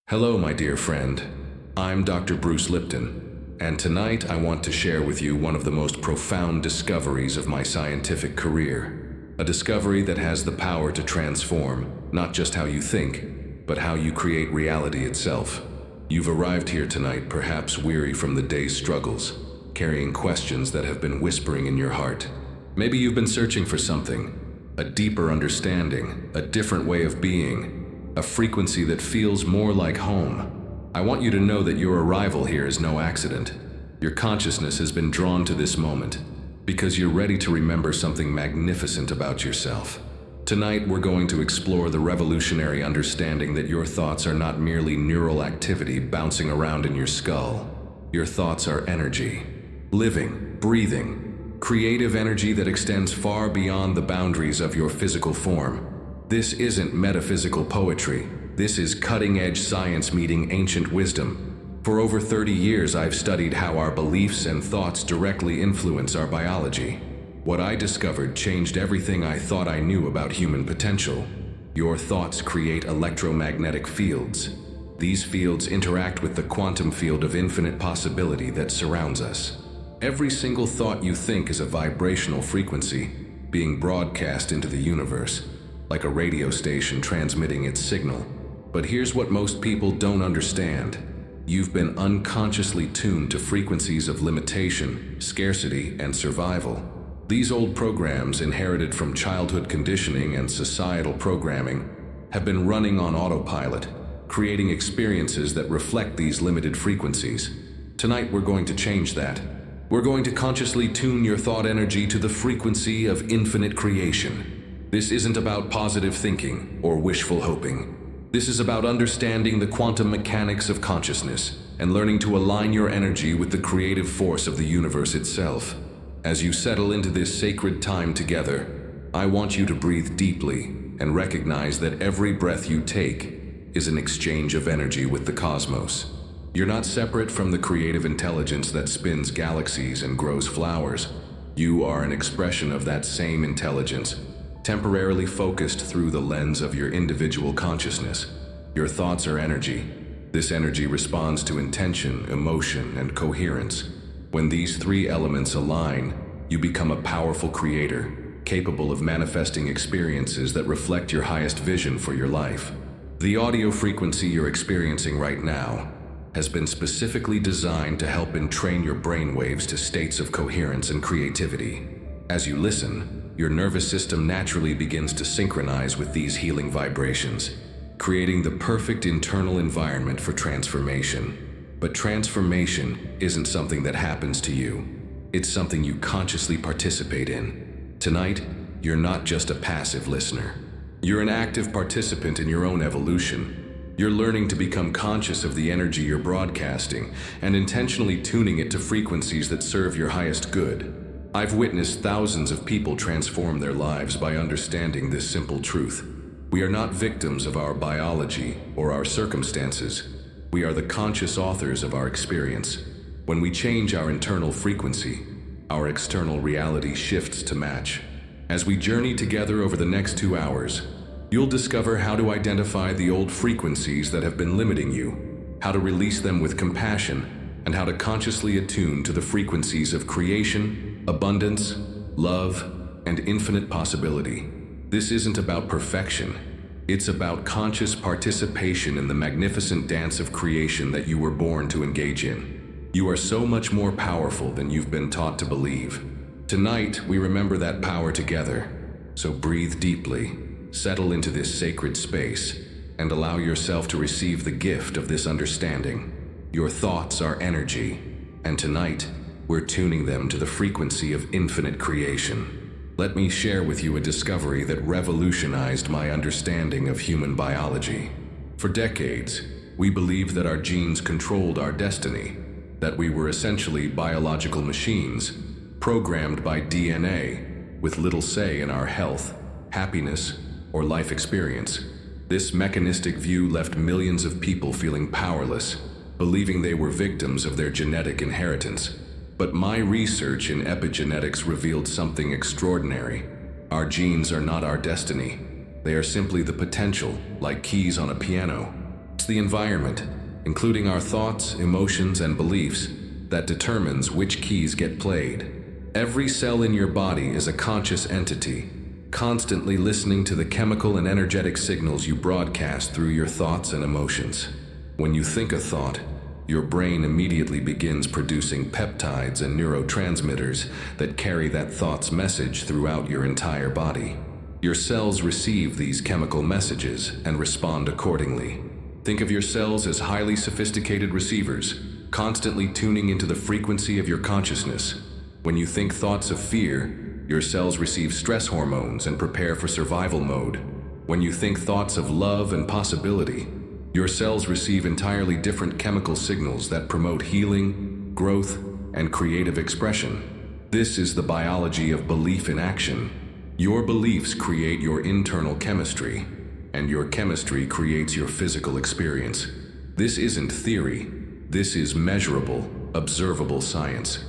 Hello, my dear friend. I'm Dr. Bruce Lipton, and tonight I want to share with you one of the most profound discoveries of my scientific career. A discovery that has the power to transform not just how you think, but how you create reality itself. You've arrived here tonight perhaps weary from the day's struggles, carrying questions that have been whispering in your heart. Maybe you've been searching for something, a deeper understanding, a different way of being, a frequency that feels more like home. I want you to know that your arrival here is no accident. Your consciousness has been drawn to this moment because you're ready to remember something magnificent about yourself. Tonight, we're going to explore the revolutionary understanding that your thoughts are not merely neural activity bouncing around in your skull. Your thoughts are energy, living, breathing, creative energy that extends far beyond the boundaries of your physical form. This isn't metaphysical poetry. This is cutting-edge science meeting ancient wisdom. For over 30 years, I've studied how our beliefs and thoughts directly influence our biology. What I discovered changed everything I thought I knew about human potential. Your thoughts create electromagnetic fields. These fields interact with the quantum field of infinite possibility that surrounds us. Every single thought you think is a vibrational frequency being broadcast into the universe, like a radio station transmitting its signal. But here's what most people don't understand. You've been unconsciously tuned to frequencies of limitation, scarcity, and survival. These old programs, inherited from childhood conditioning and societal programming, have been running on autopilot, creating experiences that reflect these limited frequencies. Tonight, we're going to change that. We're going to consciously tune your thought energy to the frequency of infinite creation. This isn't about positive thinking or wishful hoping. This is about understanding the quantum mechanics of consciousness and learning to align your energy with the creative force of the universe itself. As you settle into this sacred time together, I want you to breathe deeply and recognize that every breath you take is an exchange of energy with the cosmos. You're not separate from the creative intelligence that spins galaxies and grows flowers. You are an expression of that same intelligence, temporarily focused through the lens of your individual consciousness. Your thoughts are energy. This energy responds to intention, emotion, and coherence. When these three elements align, you become a powerful creator, capable of manifesting experiences that reflect your highest vision for your life. The audio frequency you're experiencing right now has been specifically designed to help entrain your brain waves to states of coherence and creativity. As you listen, your nervous system naturally begins to synchronize with these healing vibrations, creating the perfect internal environment for transformation. But transformation isn't something that happens to you. It's something you consciously participate in. Tonight, you're not just a passive listener. You're an active participant in your own evolution. You're learning to become conscious of the energy you're broadcasting and intentionally tuning it to frequencies that serve your highest good. I've witnessed thousands of people transform their lives by understanding this simple truth. We are not victims of our biology or our circumstances. We are the conscious authors of our experience. When we change our internal frequency, our external reality shifts to match. As we journey together over the next 2 hours, you'll discover how to identify the old frequencies that have been limiting you, how to release them with compassion, and how to consciously attune to the frequencies of creation, abundance, love, and infinite possibility. This isn't about perfection. It's about conscious participation in the magnificent dance of creation that you were born to engage in. You are so much more powerful than you've been taught to believe. Tonight, we remember that power together. So breathe deeply. Settle into this sacred space and allow yourself to receive the gift of this understanding. Your thoughts are energy, and tonight, we're tuning them to the frequency of infinite creation. Let me share with you a discovery that revolutionized my understanding of human biology. For decades, we believed that our genes controlled our destiny, that we were essentially biological machines, programmed by DNA, with little say in our health, happiness, or life experience. This mechanistic view left millions of people feeling powerless, believing they were victims of their genetic inheritance. But my research in epigenetics revealed something extraordinary. Our genes are not our destiny. They are simply the potential, like keys on a piano. It's the environment, including our thoughts, emotions, and beliefs, that determines which keys get played. Every cell in your body is a conscious entity, constantly listening to the chemical and energetic signals you broadcast through your thoughts and emotions. When you think a thought, your brain immediately begins producing peptides and neurotransmitters that carry that thought's message throughout your entire body. Your cells receive these chemical messages and respond accordingly. Think of your cells as highly sophisticated receivers, constantly tuning into the frequency of your consciousness. When you think thoughts of fear, your cells receive stress hormones and prepare for survival mode. When you think thoughts of love and possibility, your cells receive entirely different chemical signals that promote healing, growth, and creative expression. This is the biology of belief in action. Your beliefs create your internal chemistry, and your chemistry creates your physical experience. This isn't theory. This is measurable, observable science.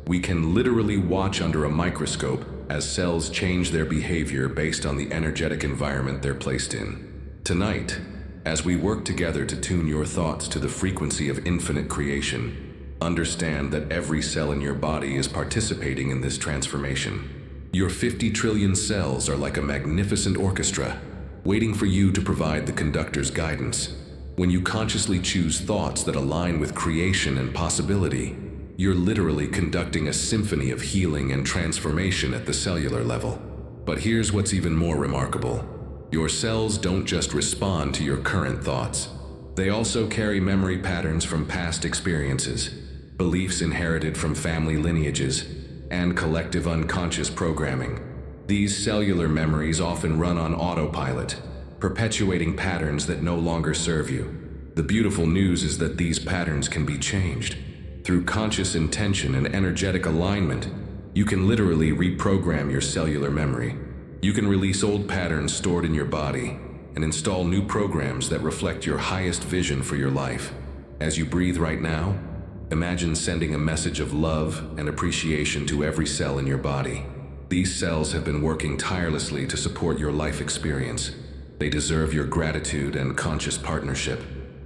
We can literally watch under a microscope as cells change their behavior based on the energetic environment they're placed in. Tonight, as we work together to tune your thoughts to the frequency of infinite creation, understand that every cell in your body is participating in this transformation. Your 50 trillion cells are like a magnificent orchestra, waiting for you to provide the conductor's guidance. When you consciously choose thoughts that align with creation and possibility, you're literally conducting a symphony of healing and transformation at the cellular level. But here's what's even more remarkable. Your cells don't just respond to your current thoughts. They also carry memory patterns from past experiences, beliefs inherited from family lineages, and collective unconscious programming. These cellular memories often run on autopilot, perpetuating patterns that no longer serve you. The beautiful news is that these patterns can be changed. Through conscious intention and energetic alignment, you can literally reprogram your cellular memory. You can release old patterns stored in your body and install new programs that reflect your highest vision for your life. As you breathe right now, imagine sending a message of love and appreciation to every cell in your body. These cells have been working tirelessly to support your life experience. They deserve your gratitude and conscious partnership.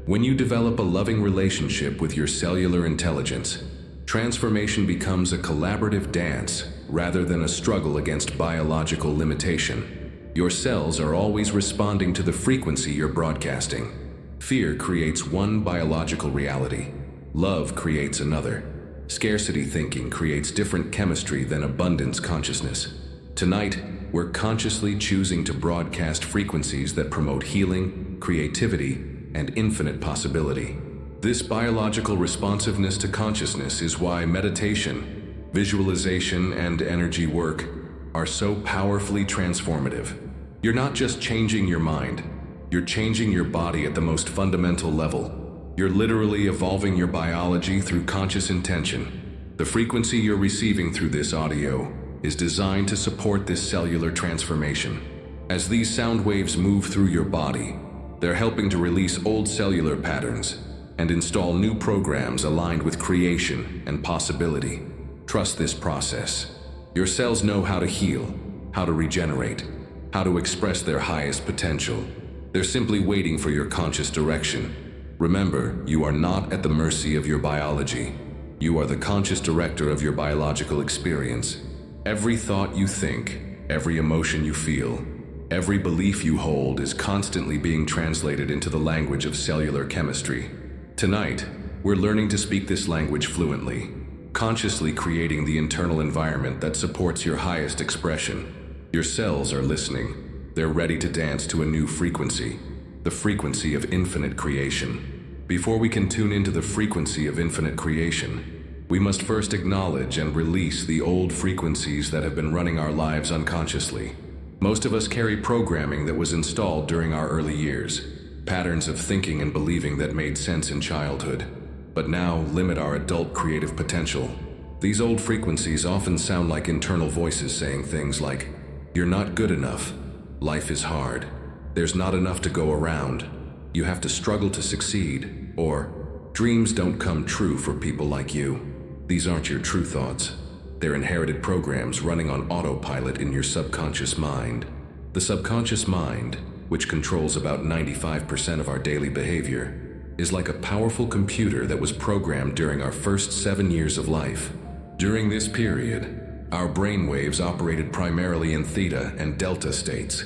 When you develop a loving relationship with your cellular intelligence, transformation becomes a collaborative dance rather than a struggle against biological limitation. Your cells are always responding to the frequency you're broadcasting. Fear creates one biological reality. Love creates another. Scarcity thinking creates different chemistry than abundance consciousness. Tonight, we're consciously choosing to broadcast frequencies that promote healing, creativity, and infinite possibility. This biological responsiveness to consciousness is why meditation, visualization, and energy work are so powerfully transformative. You're not just changing your mind, you're changing your body at the most fundamental level. You're literally evolving your biology through conscious intention. The frequency you're receiving through this audio is designed to support this cellular transformation. As these sound waves move through your body, they're helping to release old cellular patterns and install new programs aligned with creation and possibility. Trust this process. Your cells know how to heal, how to regenerate, how to express their highest potential. They're simply waiting for your conscious direction. Remember, you are not at the mercy of your biology. You are the conscious director of your biological experience. Every thought you think, every emotion you feel, every belief you hold is constantly being translated into the language of cellular chemistry. Tonight, we're learning to speak this language fluently, consciously creating the internal environment that supports your highest expression. Your cells are listening. They're ready to dance to a new frequency, the frequency of infinite creation. Before we can tune into the frequency of infinite creation, we must first acknowledge and release the old frequencies that have been running our lives unconsciously. Most of us carry programming that was installed during our early years, patterns of thinking and believing that made sense in childhood, but now limit our adult creative potential. These old frequencies often sound like internal voices saying things like, "You're not good enough. Life is hard. There's not enough to go around. You have to struggle to succeed," or "Dreams don't come true for people like you." These aren't your true thoughts. They're inherited programs running on autopilot in your subconscious mind. The subconscious mind, which controls about 95% of our daily behavior, is like a powerful computer that was programmed during our first 7 years of life. During this period, our brainwaves operated primarily in theta and delta states,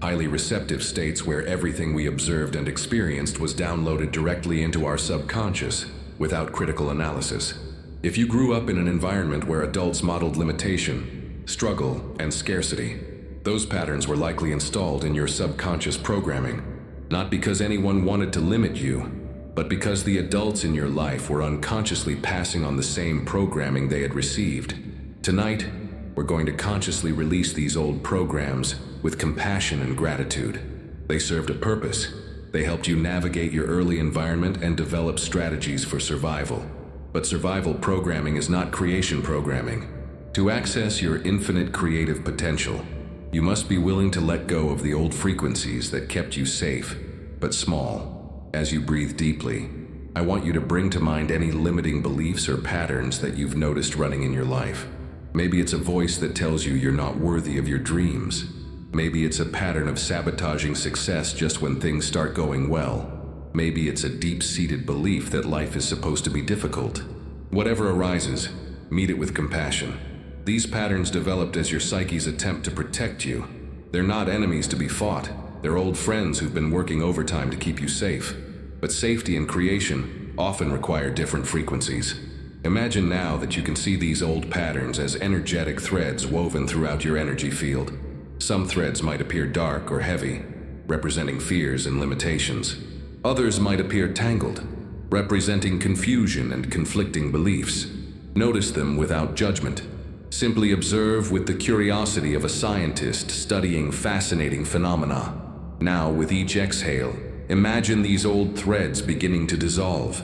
highly receptive states where everything we observed and experienced was downloaded directly into our subconscious without critical analysis. If you grew up in an environment where adults modeled limitation, struggle, and scarcity, those patterns were likely installed in your subconscious programming, not because anyone wanted to limit you, but because the adults in your life were unconsciously passing on the same programming they had received. Tonight, we're going to consciously release these old programs with compassion and gratitude. They served a purpose. They helped you navigate your early environment and develop strategies for survival. But survival programming is not creation programming. To access your infinite creative potential, you must be willing to let go of the old frequencies that kept you safe, but small. As you breathe deeply, I want you to bring to mind any limiting beliefs or patterns that you've noticed running in your life. Maybe it's a voice that tells you you're not worthy of your dreams. Maybe it's a pattern of sabotaging success just when things start going well. Maybe it's a deep-seated belief that life is supposed to be difficult. Whatever arises, meet it with compassion. These patterns developed as your psyche's attempt to protect you. They're not enemies to be fought. They're old friends who've been working overtime to keep you safe. But safety and creation often require different frequencies. Imagine now that you can see these old patterns as energetic threads woven throughout your energy field. Some threads might appear dark or heavy, representing fears and limitations. Others might appear tangled, representing confusion and conflicting beliefs. Notice them without judgment. Simply observe with the curiosity of a scientist studying fascinating phenomena. Now, with each exhale, imagine these old threads beginning to dissolve.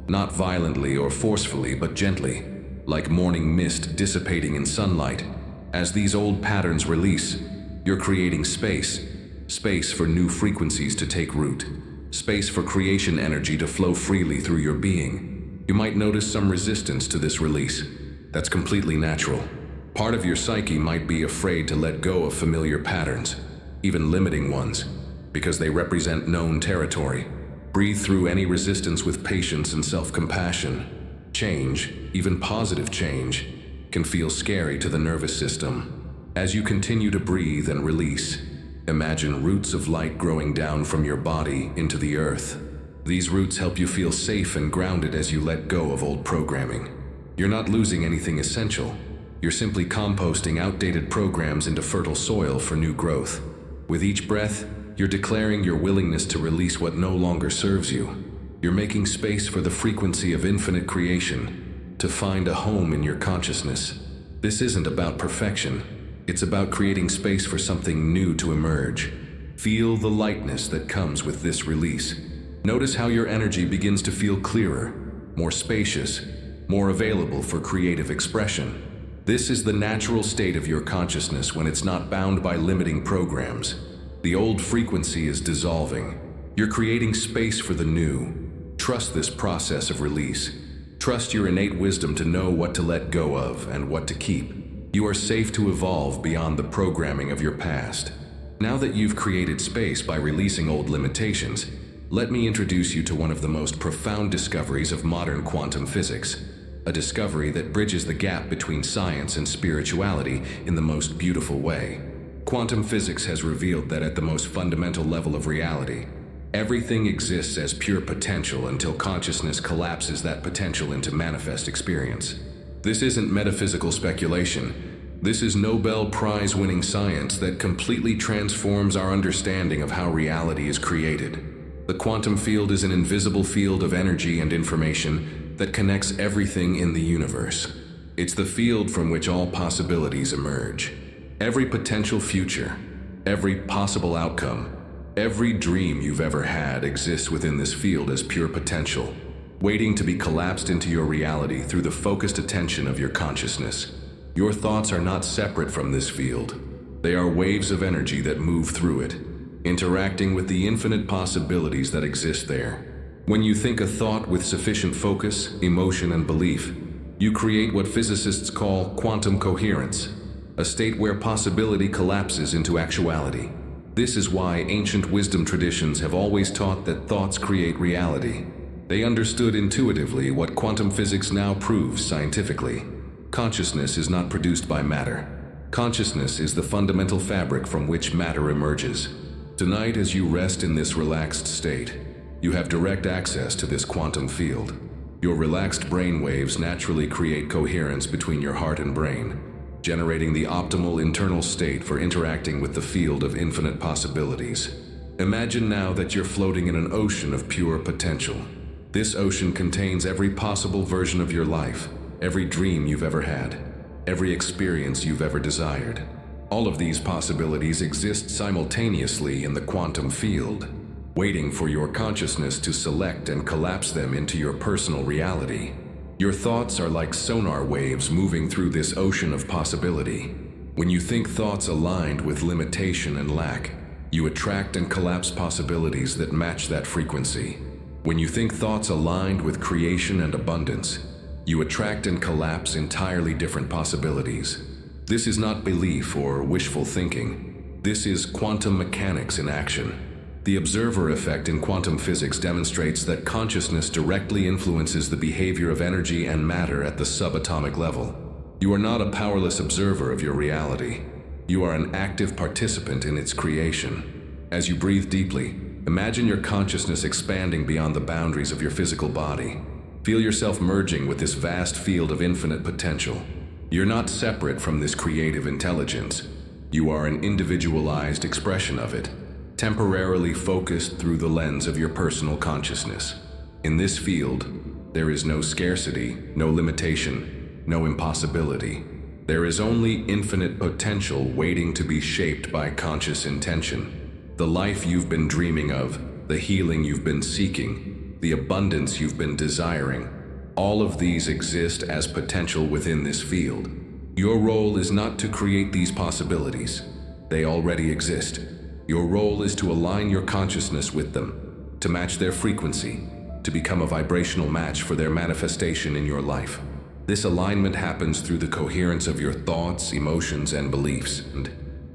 Not violently or forcefully, but gently, like morning mist dissipating in sunlight. As these old patterns release, you're creating space for new frequencies to take root, space for creation energy to flow freely through your being. You might notice some resistance to this release. That's completely natural. Part of your psyche might be afraid to let go of familiar patterns, even limiting ones, because they represent known territory. Breathe through any resistance with patience and self-compassion. Change, even positive change, can feel scary to the nervous system. As you continue to breathe and release, imagine roots of light growing down from your body into the earth. These roots help you feel safe and grounded as you let go of old programming. You're not losing anything essential. You're simply composting outdated programs into fertile soil for new growth. With each breath, you're declaring your willingness to release what no longer serves you. You're making space for the frequency of infinite creation to find a home in your consciousness. This isn't about perfection. It's about creating space for something new to emerge. Feel the lightness that comes with this release. Notice how your energy begins to feel clearer, more spacious, more available for creative expression. This is the natural state of your consciousness when it's not bound by limiting programs. The old frequency is dissolving. You're creating space for the new. Trust this process of release. Trust your innate wisdom to know what to let go of and what to keep. You are safe to evolve beyond the programming of your past. Now that you've created space by releasing old limitations, let me introduce you to one of the most profound discoveries of modern quantum physics. A discovery that bridges the gap between science and spirituality in the most beautiful way. Quantum physics has revealed that at the most fundamental level of reality, everything exists as pure potential until consciousness collapses that potential into manifest experience. This isn't metaphysical speculation. This is Nobel Prize-winning science that completely transforms our understanding of how reality is created. The quantum field is an invisible field of energy and information that connects everything in the universe. It's the field from which all possibilities emerge. Every potential future, every possible outcome, every dream you've ever had exists within this field as pure potential, waiting to be collapsed into your reality through the focused attention of your consciousness. Your thoughts are not separate from this field. They are waves of energy that move through it, interacting with the infinite possibilities that exist there. When you think a thought with sufficient focus, emotion, and belief, you create what physicists call quantum coherence, a state where possibility collapses into actuality. This is why ancient wisdom traditions have always taught that thoughts create reality. They understood intuitively what quantum physics now proves scientifically. Consciousness is not produced by matter. Consciousness is the fundamental fabric from which matter emerges. Tonight, as you rest in this relaxed state, you have direct access to this quantum field. Your relaxed brain waves naturally create coherence between your heart and brain, generating the optimal internal state for interacting with the field of infinite possibilities. Imagine now that you're floating in an ocean of pure potential. This ocean contains every possible version of your life, every dream you've ever had, every experience you've ever desired. All of these possibilities exist simultaneously in the quantum field, waiting for your consciousness to select and collapse them into your personal reality. Your thoughts are like sonar waves moving through this ocean of possibility. When you think thoughts aligned with limitation and lack, you attract and collapse possibilities that match that frequency. When you think thoughts aligned with creation and abundance, you attract and collapse entirely different possibilities. This is not belief or wishful thinking. This is quantum mechanics in action. The observer effect in quantum physics demonstrates that consciousness directly influences the behavior of energy and matter at the subatomic level. You are not a powerless observer of your reality. You are an active participant in its creation. As you breathe deeply, imagine your consciousness expanding beyond the boundaries of your physical body. Feel yourself merging with this vast field of infinite potential. You're not separate from this creative intelligence. You are an individualized expression of it, temporarily focused through the lens of your personal consciousness. In this field, there is no scarcity, no limitation, no impossibility. There is only infinite potential waiting to be shaped by conscious intention. The life you've been dreaming of, the healing you've been seeking, the abundance you've been desiring, all of these exist as potential within this field. Your role is not to create these possibilities. They already exist. Your role is to align your consciousness with them, to match their frequency, to become a vibrational match for their manifestation in your life. This alignment happens through the coherence of your thoughts, emotions, and beliefs. And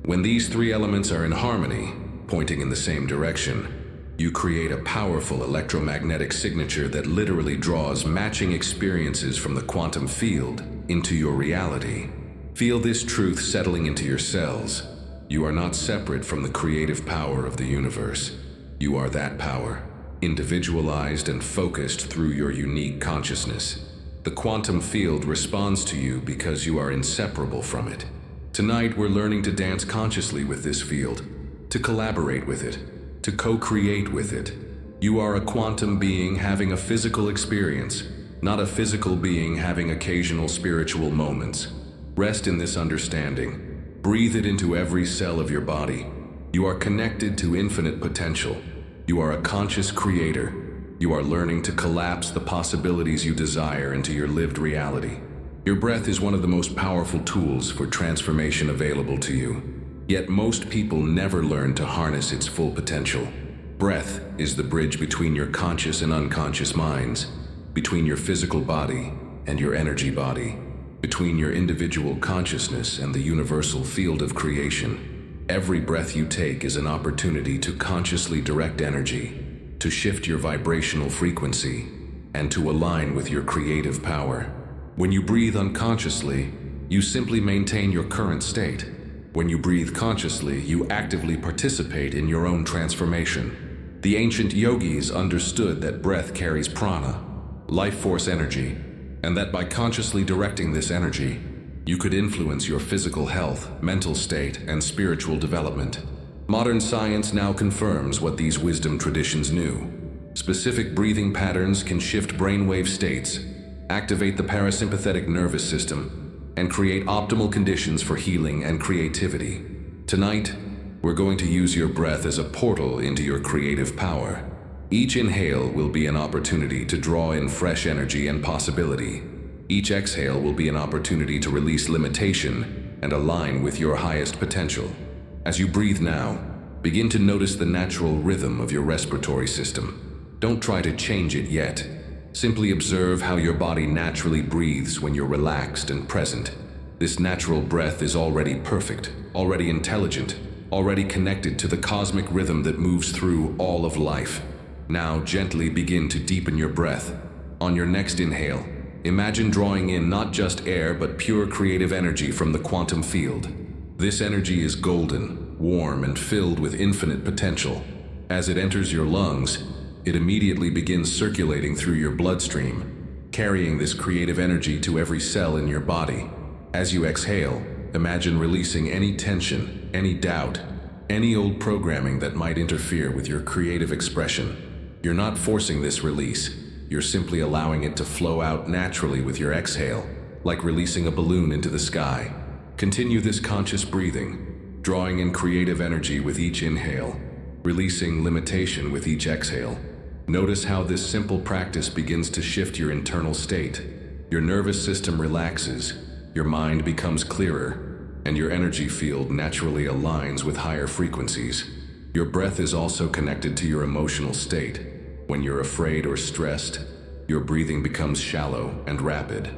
when these three elements are in harmony, pointing in the same direction, you create a powerful electromagnetic signature that literally draws matching experiences from the quantum field into your reality. Feel this truth settling into your cells. You are not separate from the creative power of the universe. You are that power, individualized and focused through your unique consciousness. The quantum field responds to you because you are inseparable from it. Tonight, we're learning to dance consciously with this field, to collaborate with it, to co-create with it. You are a quantum being having a physical experience, not a physical being having occasional spiritual moments. Rest in this understanding. Breathe it into every cell of your body. You are connected to infinite potential. You are a conscious creator. You are learning to collapse the possibilities you desire into your lived reality. Your breath is one of the most powerful tools for transformation available to you. Yet most people never learn to harness its full potential. Breath is the bridge between your conscious and unconscious minds, between your physical body and your energy body, between your individual consciousness and the universal field of creation. Every breath you take is an opportunity to consciously direct energy, to shift your vibrational frequency, and to align with your creative power. When you breathe unconsciously, you simply maintain your current state. When you breathe consciously, you actively participate in your own transformation. The ancient yogis understood that breath carries prana, life force energy, and that by consciously directing this energy, you could influence your physical health, mental state, and spiritual development. Modern science now confirms what these wisdom traditions knew. Specific breathing patterns can shift brainwave states, activate the parasympathetic nervous system, and create optimal conditions for healing and creativity. Tonight, we're going to use your breath as a portal into your creative power. Each inhale will be an opportunity to draw in fresh energy and possibility. Each exhale will be an opportunity to release limitation and align with your highest potential. As you breathe now, begin to notice the natural rhythm of your respiratory system. Don't try to change it yet. Simply observe how your body naturally breathes when you're relaxed and present. This natural breath is already perfect, already intelligent, already connected to the cosmic rhythm that moves through all of life. Now gently begin to deepen your breath. On your next inhale, imagine drawing in not just air but pure creative energy from the quantum field. This energy is golden, warm, and filled with infinite potential. As it enters your lungs, it immediately begins circulating through your bloodstream, carrying this creative energy to every cell in your body. As you exhale, imagine releasing any tension, any doubt, any old programming that might interfere with your creative expression. You're not forcing this release. You're simply allowing it to flow out naturally with your exhale, like releasing a balloon into the sky. Continue this conscious breathing, drawing in creative energy with each inhale, releasing limitation with each exhale. Notice how this simple practice begins to shift your internal state. Your nervous system relaxes, your mind becomes clearer, and your energy field naturally aligns with higher frequencies. Your breath is also connected to your emotional state. When you're afraid or stressed, your breathing becomes shallow and rapid.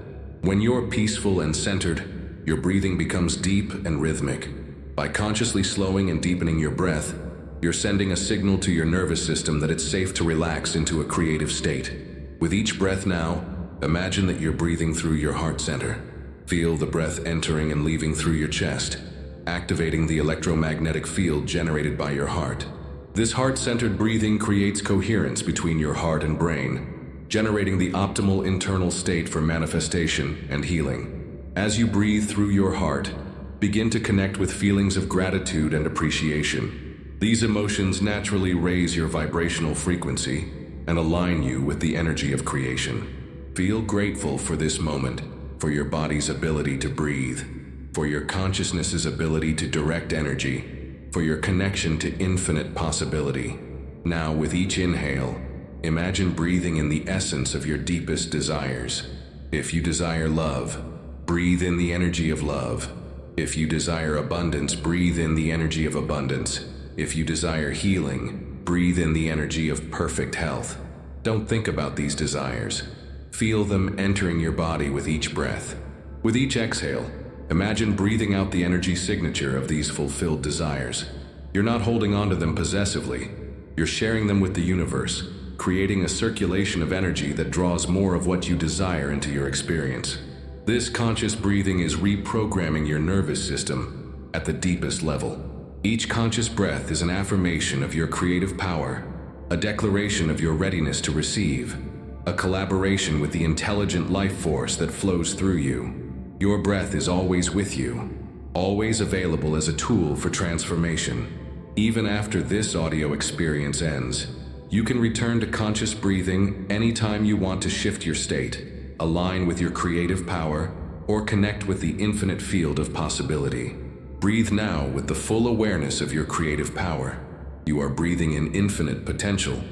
When you're peaceful and centered, your breathing becomes deep and rhythmic. By consciously slowing and deepening your breath, you're sending a signal to your nervous system that it's safe to relax into a creative state. With each breath now, imagine that you're breathing through your heart center. Feel the breath entering and leaving through your chest, activating the electromagnetic field generated by your heart. This heart-centered breathing creates coherence between your heart and brain, generating the optimal internal state for manifestation and healing. As you breathe through your heart, begin to connect with feelings of gratitude and appreciation. These emotions naturally raise your vibrational frequency and align you with the energy of creation. Feel grateful for this moment, for your body's ability to breathe, for your consciousness's ability to direct energy, for your connection to infinite possibility. Now, with each inhale, imagine breathing in the essence of your deepest desires. If you desire love, breathe in the energy of love. If you desire abundance, breathe in the energy of abundance. If you desire healing, breathe in the energy of perfect health. Don't think about these desires. Feel them entering your body with each breath. With each exhale, imagine breathing out the energy signature of these fulfilled desires. You're not holding on to them possessively. You're sharing them with the universe, creating a circulation of energy that draws more of what you desire into your experience. This conscious breathing is reprogramming your nervous system at the deepest level. Each conscious breath is an affirmation of your creative power, a declaration of your readiness to receive, a collaboration with the intelligent life force that flows through you. Your breath is always with you, always available as a tool for transformation. Even after this audio experience ends, you can return to conscious breathing anytime you want to shift your state, align with your creative power, or connect with the infinite field of possibility. Breathe now with the full awareness of your creative power. You are breathing in infinite potential,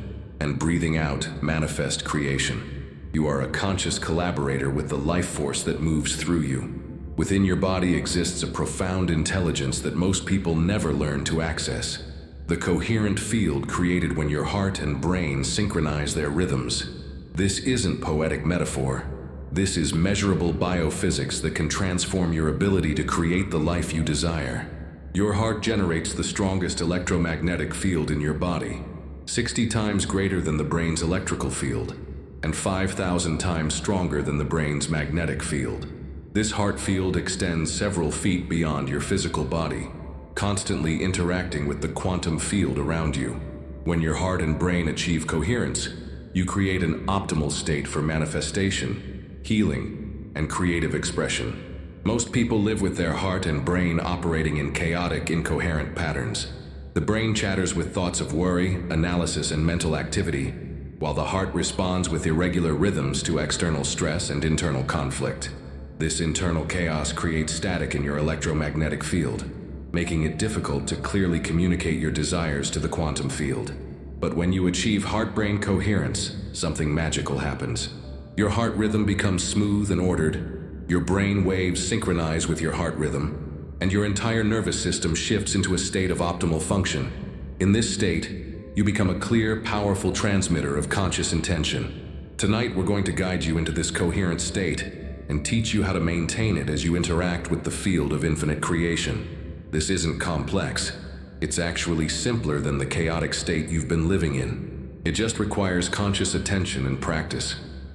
and breathing out manifest creation. You are a conscious collaborator with the life force that moves through you. Within your body exists a profound intelligence that most people never learn to access. The coherent field created when your heart and brain synchronize their rhythms. This isn't poetic metaphor. This is measurable biophysics that can transform your ability to create the life you desire. Your heart generates the strongest electromagnetic field in your body, 60 times greater than the brain's electrical field, and 5,000 times stronger than the brain's magnetic field. This heart field extends several feet beyond your physical body, constantly interacting with the quantum field around you. When your heart and brain achieve coherence, you create an optimal state for manifestation, healing, and creative expression. Most people live with their heart and brain operating in chaotic, incoherent patterns. The brain chatters with thoughts of worry, analysis, and mental activity, while the heart responds with irregular rhythms to external stress and internal conflict. This internal chaos creates static in your electromagnetic field, making it difficult to clearly communicate your desires to the quantum field. But when you achieve heart-brain coherence, something magical happens. Your heart rhythm becomes smooth and ordered, your brain waves synchronize with your heart rhythm, and your entire nervous system shifts into a state of optimal function. In this state, you become a clear, powerful transmitter of conscious intention. Tonight, we're going to guide you into this coherent state and teach you how to maintain it as you interact with the field of infinite creation. This isn't complex. It's actually simpler than the chaotic state you've been living in. It just requires conscious attention and practice.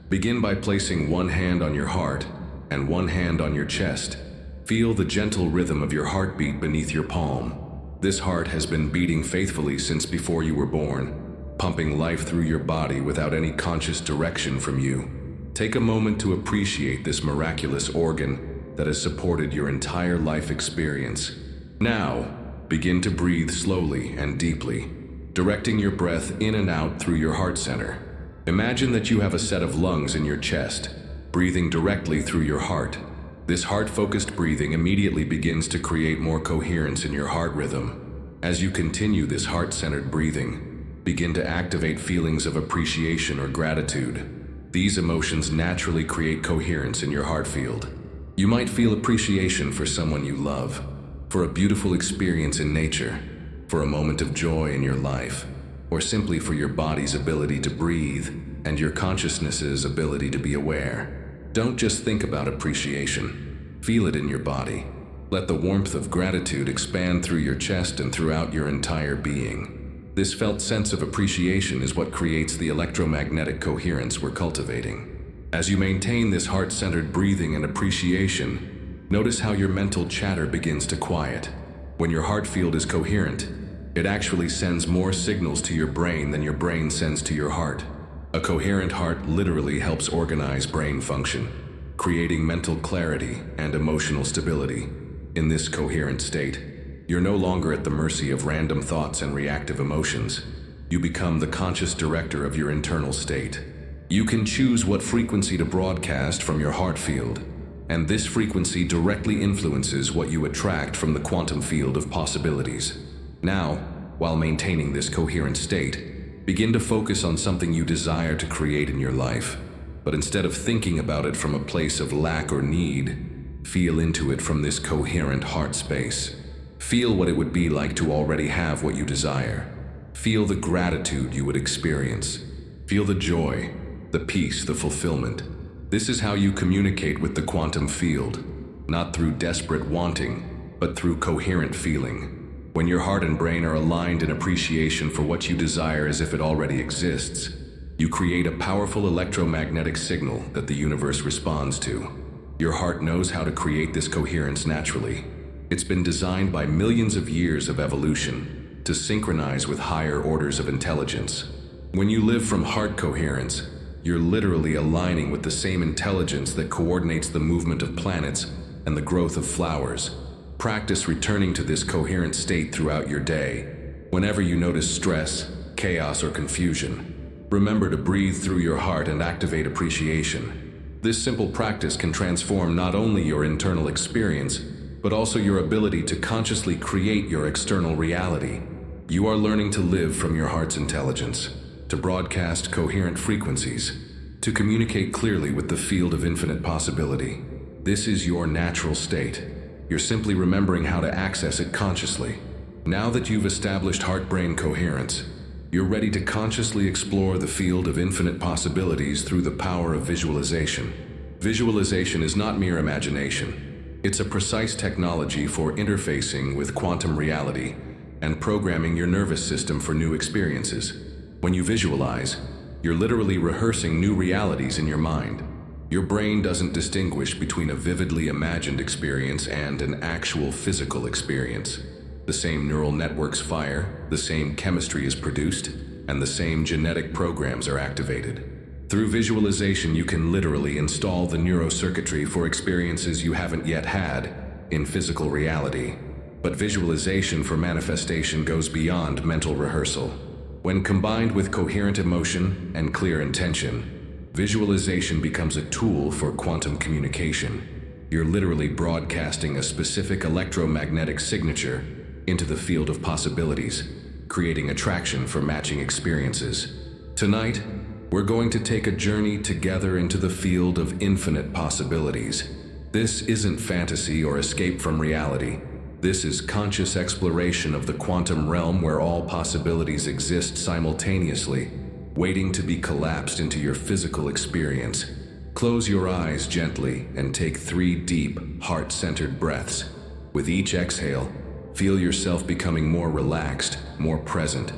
Begin by placing one hand on your heart and one hand on your chest. Feel the gentle rhythm of your heartbeat beneath your palm. This heart has been beating faithfully since before you were born, pumping life through your body without any conscious direction from you. Take a moment to appreciate this miraculous organ that has supported your entire life experience. Now, begin to breathe slowly and deeply, directing your breath in and out through your heart center. Imagine that you have a set of lungs in your chest, breathing directly through your heart. This heart-focused breathing immediately begins to create more coherence in your heart rhythm. As you continue this heart-centered breathing, begin to activate feelings of appreciation or gratitude. These emotions naturally create coherence in your heart field. You might feel appreciation for someone you love, for a beautiful experience in nature, for a moment of joy in your life, or simply for your body's ability to breathe and your consciousness's ability to be aware. Don't just think about appreciation. Feel it in your body. Let the warmth of gratitude expand through your chest and throughout your entire being. This felt sense of appreciation is what creates the electromagnetic coherence we're cultivating. As you maintain this heart-centered breathing and appreciation, notice how your mental chatter begins to quiet. When your heart field is coherent, it actually sends more signals to your brain than your brain sends to your heart. A coherent heart literally helps organize brain function, creating mental clarity and emotional stability. In this coherent state, you're no longer at the mercy of random thoughts and reactive emotions. You become the conscious director of your internal state. You can choose what frequency to broadcast from your heart field, and this frequency directly influences what you attract from the quantum field of possibilities. Now, while maintaining this coherent state, begin to focus on something you desire to create in your life. But instead of thinking about it from a place of lack or need, feel into it from this coherent heart space. Feel what it would be like to already have what you desire. Feel the gratitude you would experience. Feel the joy, the peace, the fulfillment. This is how you communicate with the quantum field, not through desperate wanting, but through coherent feeling. When your heart and brain are aligned in appreciation for what you desire as if it already exists, you create a powerful electromagnetic signal that the universe responds to. Your heart knows how to create this coherence naturally. It's been designed by millions of years of evolution to synchronize with higher orders of intelligence. When you live from heart coherence, you're literally aligning with the same intelligence that coordinates the movement of planets and the growth of flowers. Practice returning to this coherent state throughout your day. Whenever you notice stress, chaos, or confusion, remember to breathe through your heart and activate appreciation. This simple practice can transform not only your internal experience, but also your ability to consciously create your external reality. You are learning to live from your heart's intelligence, to broadcast coherent frequencies, to communicate clearly with the field of infinite possibility. This is your natural state. You're simply remembering how to access it consciously. Now that you've established heart-brain coherence, you're ready to consciously explore the field of infinite possibilities through the power of visualization. Visualization is not mere imagination. It's a precise technology for interfacing with quantum reality and programming your nervous system for new experiences. When you visualize, you're literally rehearsing new realities in your mind. Your brain doesn't distinguish between a vividly imagined experience and an actual physical experience. The same neural networks fire, the same chemistry is produced, and the same genetic programs are activated. Through visualization, you can literally install the neurocircuitry for experiences you haven't yet had in physical reality. But visualization for manifestation goes beyond mental rehearsal. When combined with coherent emotion and clear intention, visualization becomes a tool for quantum communication. You're literally broadcasting a specific electromagnetic signature into the field of possibilities, creating attraction for matching experiences. Tonight, we're going to take a journey together into the field of infinite possibilities. This isn't fantasy or escape from reality. This is conscious exploration of the quantum realm where all possibilities exist simultaneously, waiting to be collapsed into your physical experience. Close your eyes gently and take 3 deep, heart-centered breaths. With each exhale, feel yourself becoming more relaxed, more present.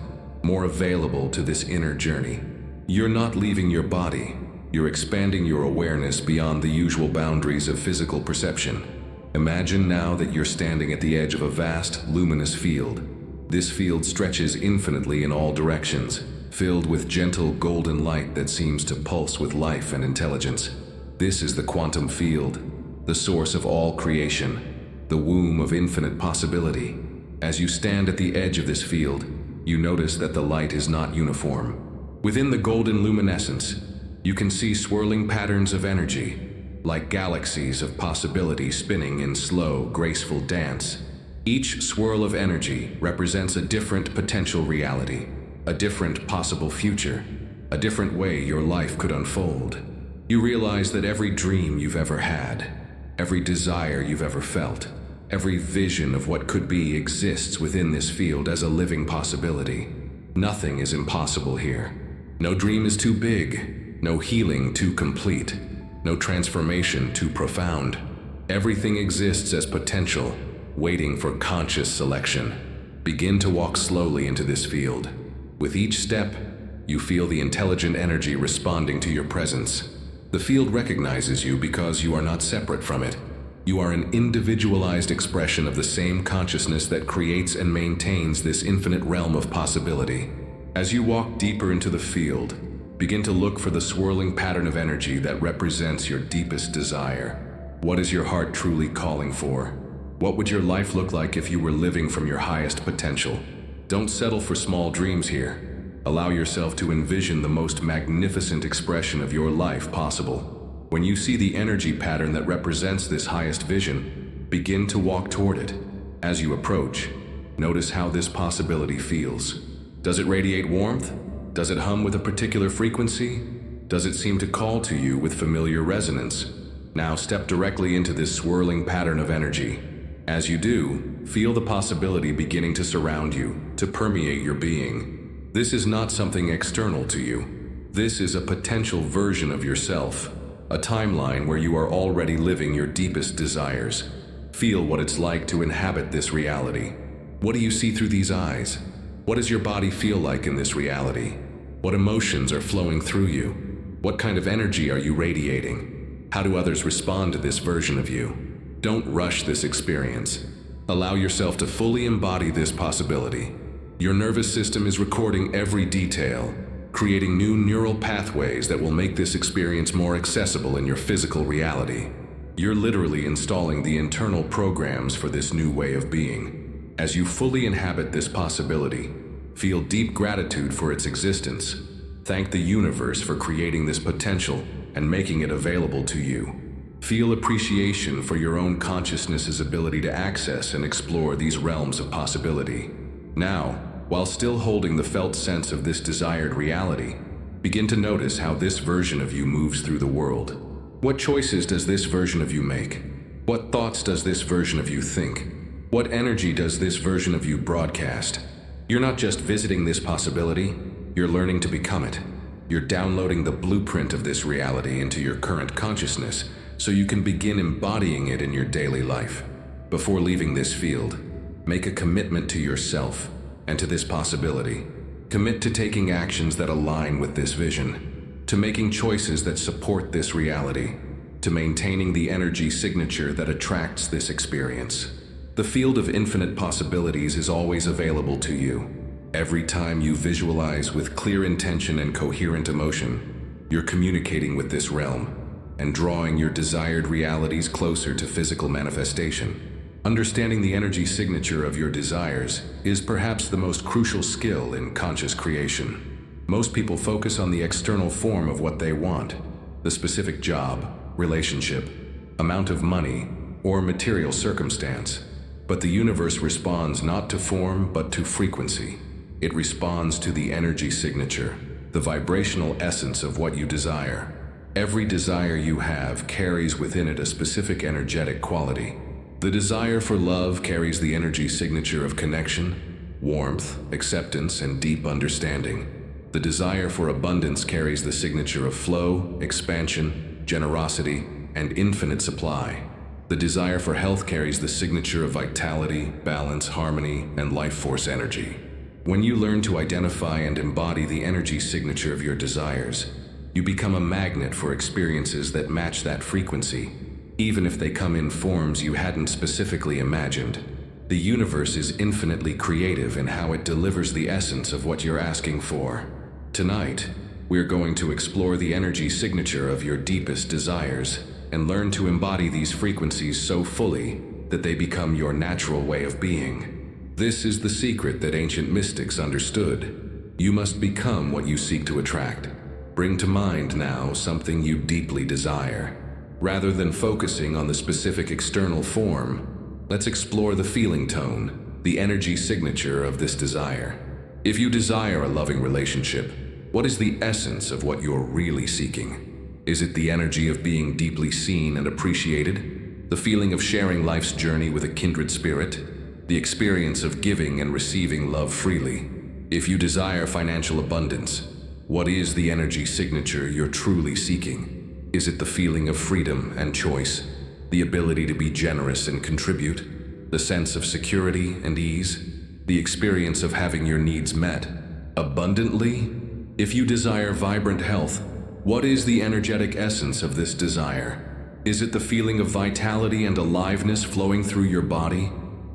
more available to this inner journey. You're not leaving your body. You're expanding your awareness beyond the usual boundaries of physical perception. Imagine now that you're standing at the edge of a vast, luminous field. This field stretches infinitely in all directions, filled with gentle golden light that seems to pulse with life and intelligence. This is the quantum field, the source of all creation, the womb of infinite possibility. As you stand at the edge of this field, you notice that the light is not uniform. Within the golden luminescence, you can see swirling patterns of energy, like galaxies of possibility spinning in slow, graceful dance. Each swirl of energy represents a different potential reality, a different possible future, a different way your life could unfold. You realize that every dream you've ever had, every desire you've ever felt, every vision of what could be exists within this field as a living possibility. Nothing is impossible here. No dream is too big, no healing too complete, no transformation too profound. Everything exists as potential, waiting for conscious selection. Begin to walk slowly into this field. With each step, you feel the intelligent energy responding to your presence. The field recognizes you because you are not separate from it. You are an individualized expression of the same consciousness that creates and maintains this infinite realm of possibility. As you walk deeper into the field, begin to look for the swirling pattern of energy that represents your deepest desire. What is your heart truly calling for? What would your life look like if you were living from your highest potential? Don't settle for small dreams here. Allow yourself to envision the most magnificent expression of your life possible. When you see the energy pattern that represents this highest vision, begin to walk toward it. As you approach, notice how this possibility feels. Does it radiate warmth? Does it hum with a particular frequency? Does it seem to call to you with familiar resonance? Now step directly into this swirling pattern of energy. As you do, feel the possibility beginning to surround you, to permeate your being. This is not something external to you. This is a potential version of yourself, a timeline where you are already living your deepest desires. Feel what it's like to inhabit this reality. What do you see through these eyes? What does your body feel like in this reality? What emotions are flowing through you? What kind of energy are you radiating? How do others respond to this version of you? Don't rush this experience. Allow yourself to fully embody this possibility. Your nervous system is recording every detail, creating new neural pathways that will make this experience more accessible in your physical reality. You're literally installing the internal programs for this new way of being. As you fully inhabit this possibility, feel deep gratitude for its existence. Thank the universe for creating this potential and making it available to you. Feel appreciation for your own consciousness's ability to access and explore these realms of possibility. Now, while still holding the felt sense of this desired reality, begin to notice how this version of you moves through the world. What choices does this version of you make? What thoughts does this version of you think? What energy does this version of you broadcast? You're not just visiting this possibility, you're learning to become it. You're downloading the blueprint of this reality into your current consciousness so you can begin embodying it in your daily life. Before leaving this field, make a commitment to yourself and to this possibility. Commit to taking actions that align with this vision, to making choices that support this reality, to maintaining the energy signature that attracts this experience. The field of infinite possibilities is always available to you. Every time you visualize with clear intention and coherent emotion, you're communicating with this realm and drawing your desired realities closer to physical manifestation. Understanding the energy signature of your desires is perhaps the most crucial skill in conscious creation. Most people focus on the external form of what they want, the specific job, relationship, amount of money, or material circumstance. But the universe responds not to form, but to frequency. It responds to the energy signature, the vibrational essence of what you desire. Every desire you have carries within it a specific energetic quality. The desire for love carries the energy signature of connection, warmth, acceptance, and deep understanding. The desire for abundance carries the signature of flow, expansion, generosity, and infinite supply. The desire for health carries the signature of vitality, balance, harmony, and life force energy. When you learn to identify and embody the energy signature of your desires, you become a magnet for experiences that match that frequency, even if they come in forms you hadn't specifically imagined. The universe is infinitely creative in how it delivers the essence of what you're asking for. Tonight, we're going to explore the energy signature of your deepest desires and learn to embody these frequencies so fully that they become your natural way of being. This is the secret that ancient mystics understood. You must become what you seek to attract. Bring to mind now something you deeply desire. Rather than focusing on the specific external form, let's explore the feeling tone, the energy signature of this desire. If you desire a loving relationship, what is the essence of what you're really seeking? Is it the energy of being deeply seen and appreciated? The feeling of sharing life's journey with a kindred spirit? The experience of giving and receiving love freely? If you desire financial abundance, what is the energy signature you're truly seeking? Is it the feeling of freedom and choice? The ability to be generous and contribute? The sense of security and ease? The experience of having your needs met abundantly? If you desire vibrant health, what is the energetic essence of this desire? Is it the feeling of vitality and aliveness flowing through your body?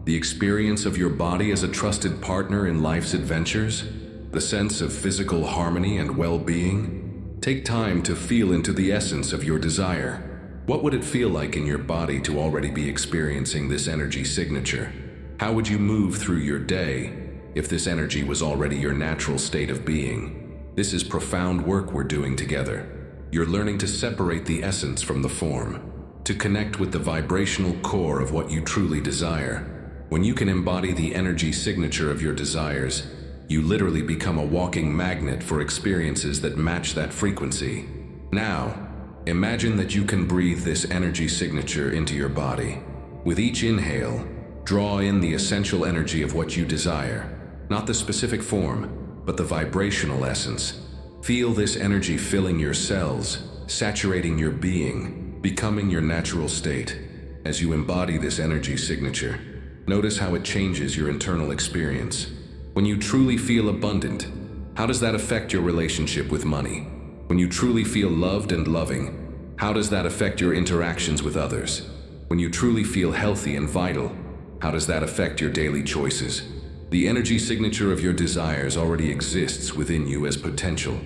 The experience of your body as a trusted partner in life's adventures? The sense of physical harmony and well-being? Take time to feel into the essence of your desire. What would it feel like in your body to already be experiencing this energy signature? How would you move through your day if this energy was already your natural state of being? This is profound work we're doing together. You're learning to separate the essence from the form, to connect with the vibrational core of what you truly desire. When you can embody the energy signature of your desires, you literally become a walking magnet for experiences that match that frequency. Now, imagine that you can breathe this energy signature into your body. With each inhale, draw in the essential energy of what you desire, not the specific form, but the vibrational essence. Feel this energy filling your cells, saturating your being, becoming your natural state. As you embody this energy signature, notice how it changes your internal experience. When you truly feel abundant, how does that affect your relationship with money? When you truly feel loved and loving, how does that affect your interactions with others? When you truly feel healthy and vital, how does that affect your daily choices? The energy signature of your desires already exists within you as potential.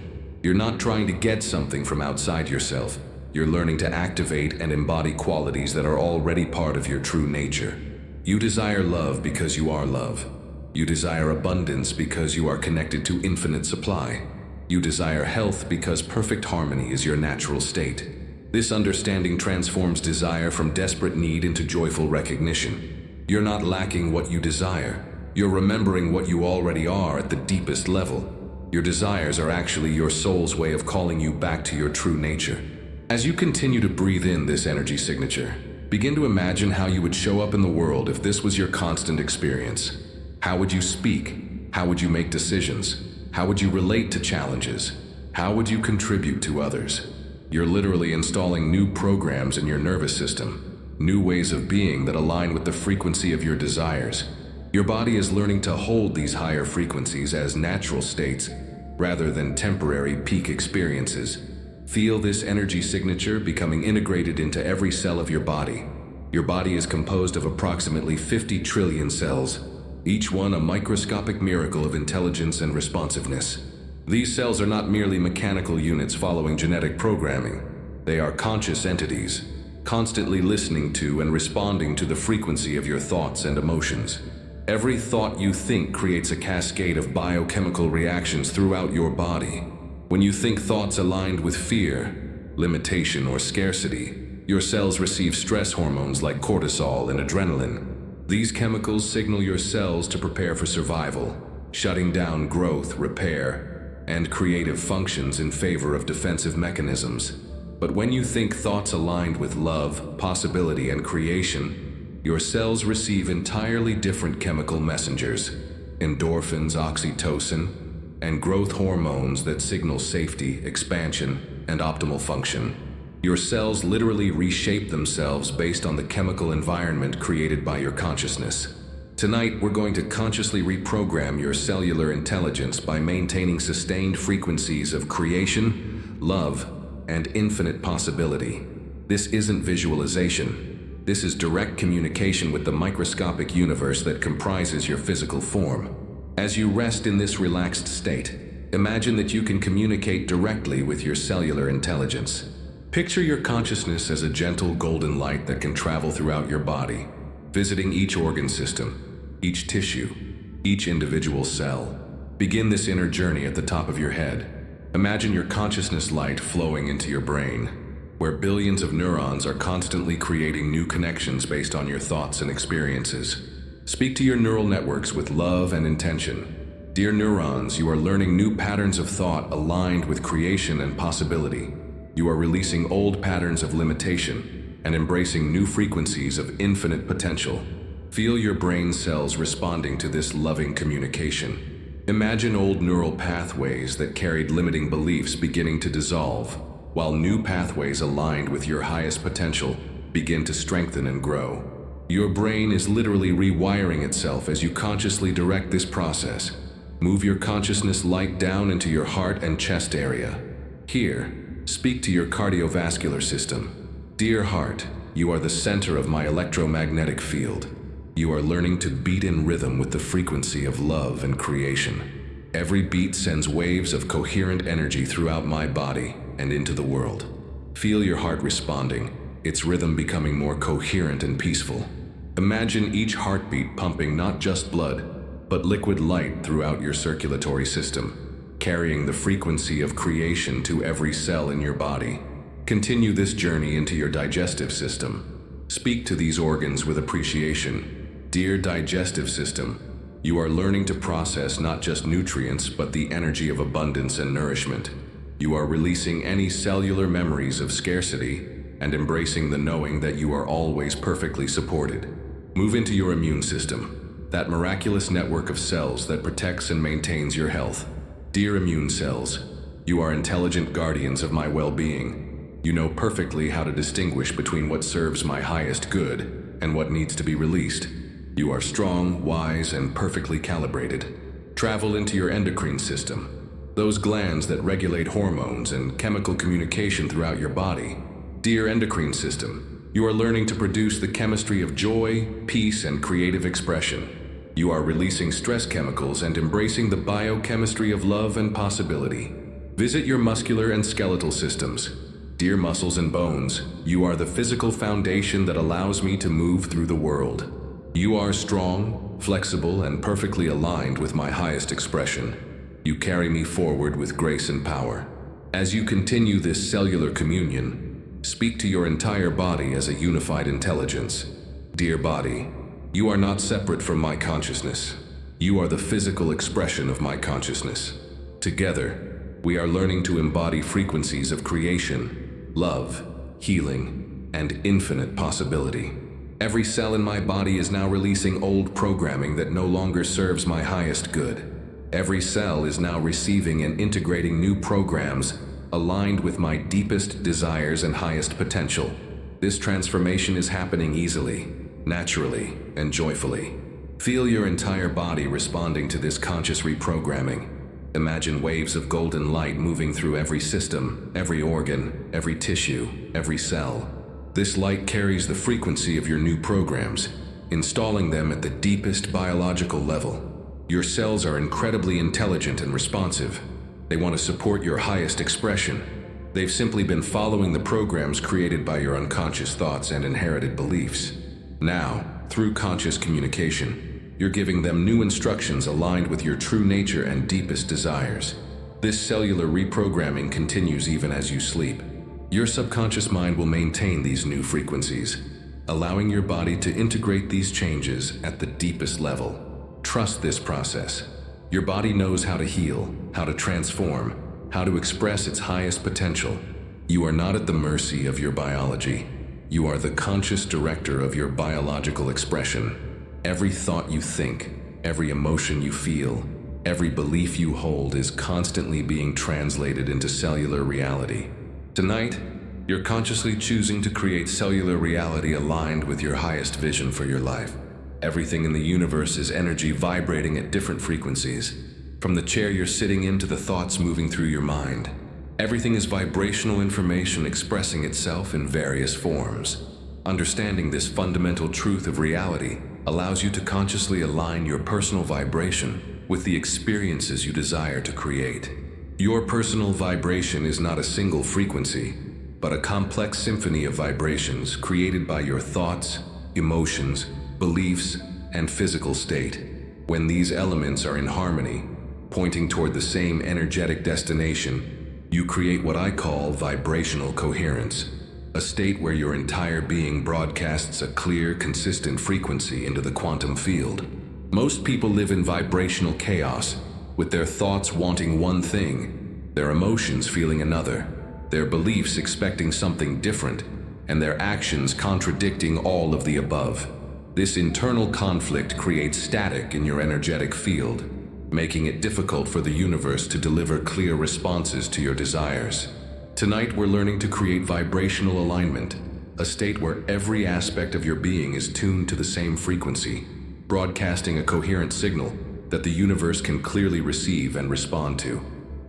You're not trying to get something from outside yourself. You're learning to activate and embody qualities that are already part of your true nature. You desire love because you are love. You desire abundance because you are connected to infinite supply. You desire health because perfect harmony is your natural state. This understanding transforms desire from desperate need into joyful recognition. You're not lacking what you desire. You're remembering what you already are at the deepest level. Your desires are actually your soul's way of calling you back to your true nature. As you continue to breathe in this energy signature, begin to imagine how you would show up in the world if this was your constant experience. How would you speak? How would you make decisions? How would you relate to challenges? How would you contribute to others? You're literally installing new programs in your nervous system, new ways of being that align with the frequency of your desires. Your body is learning to hold these higher frequencies as natural states rather than temporary peak experiences. Feel this energy signature becoming integrated into every cell of your body. Your body is composed of approximately 50 trillion cells, each one a microscopic miracle of intelligence and responsiveness. These cells are not merely mechanical units following genetic programming. They are conscious entities, constantly listening to and responding to the frequency of your thoughts and emotions. Every thought you think creates a cascade of biochemical reactions throughout your body. When you think thoughts aligned with fear, limitation, or scarcity, your cells receive stress hormones like cortisol and adrenaline. These chemicals signal your cells to prepare for survival, shutting down growth, repair, and creative functions in favor of defensive mechanisms. But when you think thoughts aligned with love, possibility, and creation, your cells receive entirely different chemical messengers, endorphins, oxytocin, and growth hormones that signal safety, expansion, and optimal function. Your cells literally reshape themselves based on the chemical environment created by your consciousness. Tonight, we're going to consciously reprogram your cellular intelligence by maintaining sustained frequencies of creation, love, and infinite possibility. This isn't visualization. This is direct communication with the microscopic universe that comprises your physical form. As you rest in this relaxed state, imagine that you can communicate directly with your cellular intelligence. Picture your consciousness as a gentle golden light that can travel throughout your body, visiting each organ system, each tissue, each individual cell. Begin this inner journey at the top of your head. Imagine your consciousness light flowing into your brain, where billions of neurons are constantly creating new connections based on your thoughts and experiences. Speak to your neural networks with love and intention. Dear neurons, you are learning new patterns of thought aligned with creation and possibility. You are releasing old patterns of limitation and embracing new frequencies of infinite potential. Feel your brain cells responding to this loving communication. Imagine old neural pathways that carried limiting beliefs beginning to dissolve, while new pathways aligned with your highest potential begin to strengthen and grow. Your brain is literally rewiring itself as you consciously direct this process. Move your consciousness light down into your heart and chest area. Here, speak to your cardiovascular system. Dear heart, you are the center of my electromagnetic field. You are learning to beat in rhythm with the frequency of love and creation. Every beat sends waves of coherent energy throughout my body and into the world. Feel your heart responding, its rhythm becoming more coherent and peaceful. Imagine each heartbeat pumping not just blood, but liquid light throughout your circulatory system, carrying the frequency of creation to every cell in your body. Continue this journey into your digestive system. Speak to these organs with appreciation. Dear digestive system, you are learning to process not just nutrients, but the energy of abundance and nourishment. You are releasing any cellular memories of scarcity and embracing the knowing that you are always perfectly supported. Move into your immune system, that miraculous network of cells that protects and maintains your health. Dear immune cells, you are intelligent guardians of my well-being. You know perfectly how to distinguish between what serves my highest good and what needs to be released. You are strong, wise, and perfectly calibrated. Travel into your endocrine system, those glands that regulate hormones and chemical communication throughout your body. Dear endocrine system, you are learning to produce the chemistry of joy, peace, and creative expression. You are releasing stress chemicals and embracing the biochemistry of love and possibility. Visit your muscular and skeletal systems. Dear muscles and bones, you are the physical foundation that allows me to move through the world. You are strong, flexible, and perfectly aligned with my highest expression. You carry me forward with grace and power. As you continue this cellular communion, speak to your entire body as a unified intelligence. Dear body, you are not separate from my consciousness. You are the physical expression of my consciousness. Together, we are learning to embody frequencies of creation, love, healing, and infinite possibility. Every cell in my body is now releasing old programming that no longer serves my highest good. Every cell is now receiving and integrating new programs aligned with my deepest desires and highest potential. This transformation is happening easily, naturally, and joyfully. Feel your entire body responding to this conscious reprogramming. Imagine waves of golden light moving through every system, every organ, every tissue, every cell. This light carries the frequency of your new programs, installing them at the deepest biological level. Your cells are incredibly intelligent and responsive. They want to support your highest expression. They've simply been following the programs created by your unconscious thoughts and inherited beliefs. Now, through conscious communication, you're giving them new instructions aligned with your true nature and deepest desires. This cellular reprogramming continues even as you sleep. Your subconscious mind will maintain these new frequencies, allowing your body to integrate these changes at the deepest level. Trust this process. Your body knows how to heal, how to transform, how to express its highest potential. You are not at the mercy of your biology. You are the conscious director of your biological expression. Every thought you think, every emotion you feel, every belief you hold is constantly being translated into cellular reality. Tonight, you're consciously choosing to create cellular reality aligned with your highest vision for your life. Everything in the universe is energy vibrating at different frequencies. From the chair you're sitting in to the thoughts moving through your mind. Everything is vibrational information expressing itself in various forms. Understanding this fundamental truth of reality allows you to consciously align your personal vibration with the experiences you desire to create. Your personal vibration is not a single frequency, but a complex symphony of vibrations created by your thoughts, emotions, beliefs, and physical state. When these elements are in harmony, pointing toward the same energetic destination, you create what I call vibrational coherence, a state where your entire being broadcasts a clear, consistent frequency into the quantum field. Most people live in vibrational chaos, with their thoughts wanting one thing, their emotions feeling another, their beliefs expecting something different, and their actions contradicting all of the above. This internal conflict creates static in your energetic field, making it difficult for the universe to deliver clear responses to your desires. Tonight we're learning to create vibrational alignment, a state where every aspect of your being is tuned to the same frequency, broadcasting a coherent signal that the universe can clearly receive and respond to.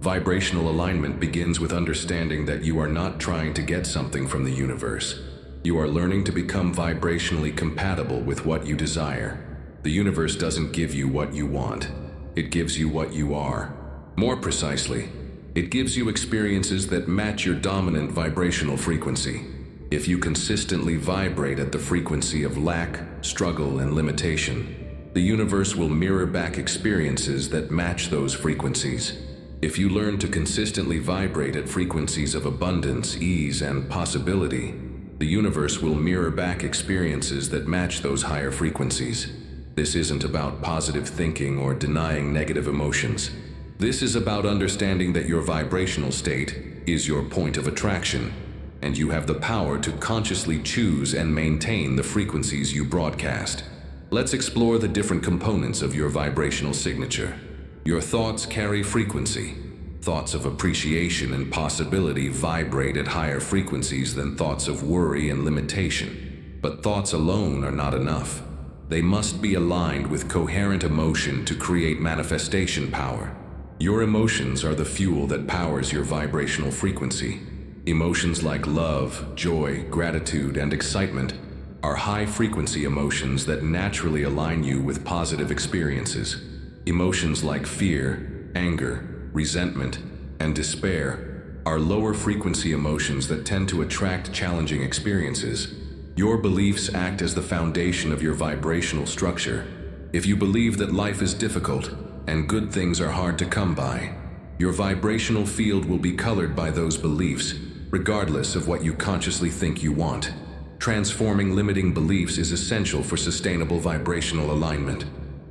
Vibrational alignment begins with understanding that you are not trying to get something from the universe. You are learning to become vibrationally compatible with what you desire. The universe doesn't give you what you want. It gives you what you are. More precisely, it gives you experiences that match your dominant vibrational frequency. If you consistently vibrate at the frequency of lack, struggle, and limitation, the universe will mirror back experiences that match those frequencies. If you learn to consistently vibrate at frequencies of abundance, ease, and possibility, the universe will mirror back experiences that match those higher frequencies. This isn't about positive thinking or denying negative emotions. This is about understanding that your vibrational state is your point of attraction, and you have the power to consciously choose and maintain the frequencies you broadcast. Let's explore the different components of your vibrational signature. Your thoughts carry frequency. Thoughts of appreciation and possibility vibrate at higher frequencies than thoughts of worry and limitation. But thoughts alone are not enough. They must be aligned with coherent emotion to create manifestation power. Your emotions are the fuel that powers your vibrational frequency. Emotions like love, joy, gratitude, and excitement are high-frequency emotions that naturally align you with positive experiences. Emotions like fear, anger, resentment, and despair are lower-frequency emotions that tend to attract challenging experiences. Your beliefs act as the foundation of your vibrational structure. If you believe that life is difficult and good things are hard to come by, your vibrational field will be colored by those beliefs, regardless of what you consciously think you want. Transforming limiting beliefs is essential for sustainable vibrational alignment.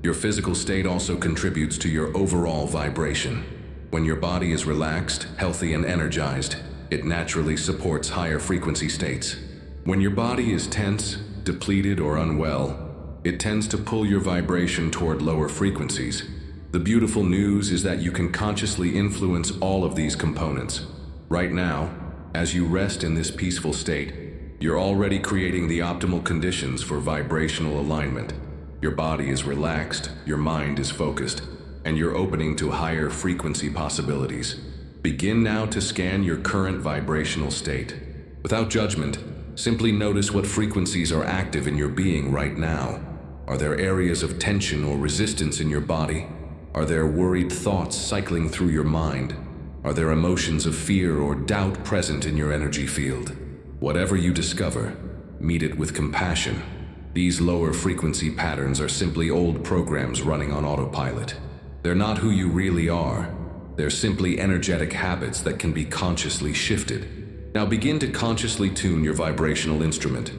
Your physical state also contributes to your overall vibration. When your body is relaxed, healthy, and energized, it naturally supports higher frequency states. When your body is tense, depleted, or unwell, it tends to pull your vibration toward lower frequencies. The beautiful news is that you can consciously influence all of these components. Right now, as you rest in this peaceful state, you're already creating the optimal conditions for vibrational alignment. Your body is relaxed, your mind is focused, and you're opening to higher frequency possibilities. Begin now to scan your current vibrational state. Without judgment, simply notice what frequencies are active in your being right now. Are there areas of tension or resistance in your body? Are there worried thoughts cycling through your mind? Are there emotions of fear or doubt present in your energy field? Whatever you discover, meet it with compassion. These lower frequency patterns are simply old programs running on autopilot. They're not who you really are. They're simply energetic habits that can be consciously shifted. Now begin to consciously tune your vibrational instrument.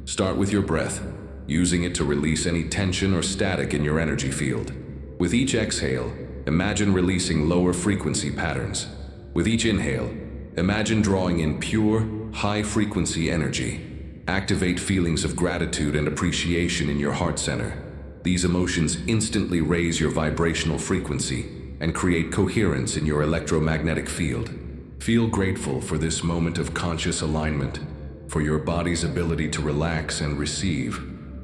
Start with your breath, using it to release any tension or static in your energy field. With each exhale, imagine releasing lower frequency patterns. With each inhale, imagine drawing in pure, high-frequency energy. Activate feelings of gratitude and appreciation in your heart center. These emotions instantly raise your vibrational frequency and create coherence in your electromagnetic field. Feel grateful for this moment of conscious alignment, for your body's ability to relax and receive.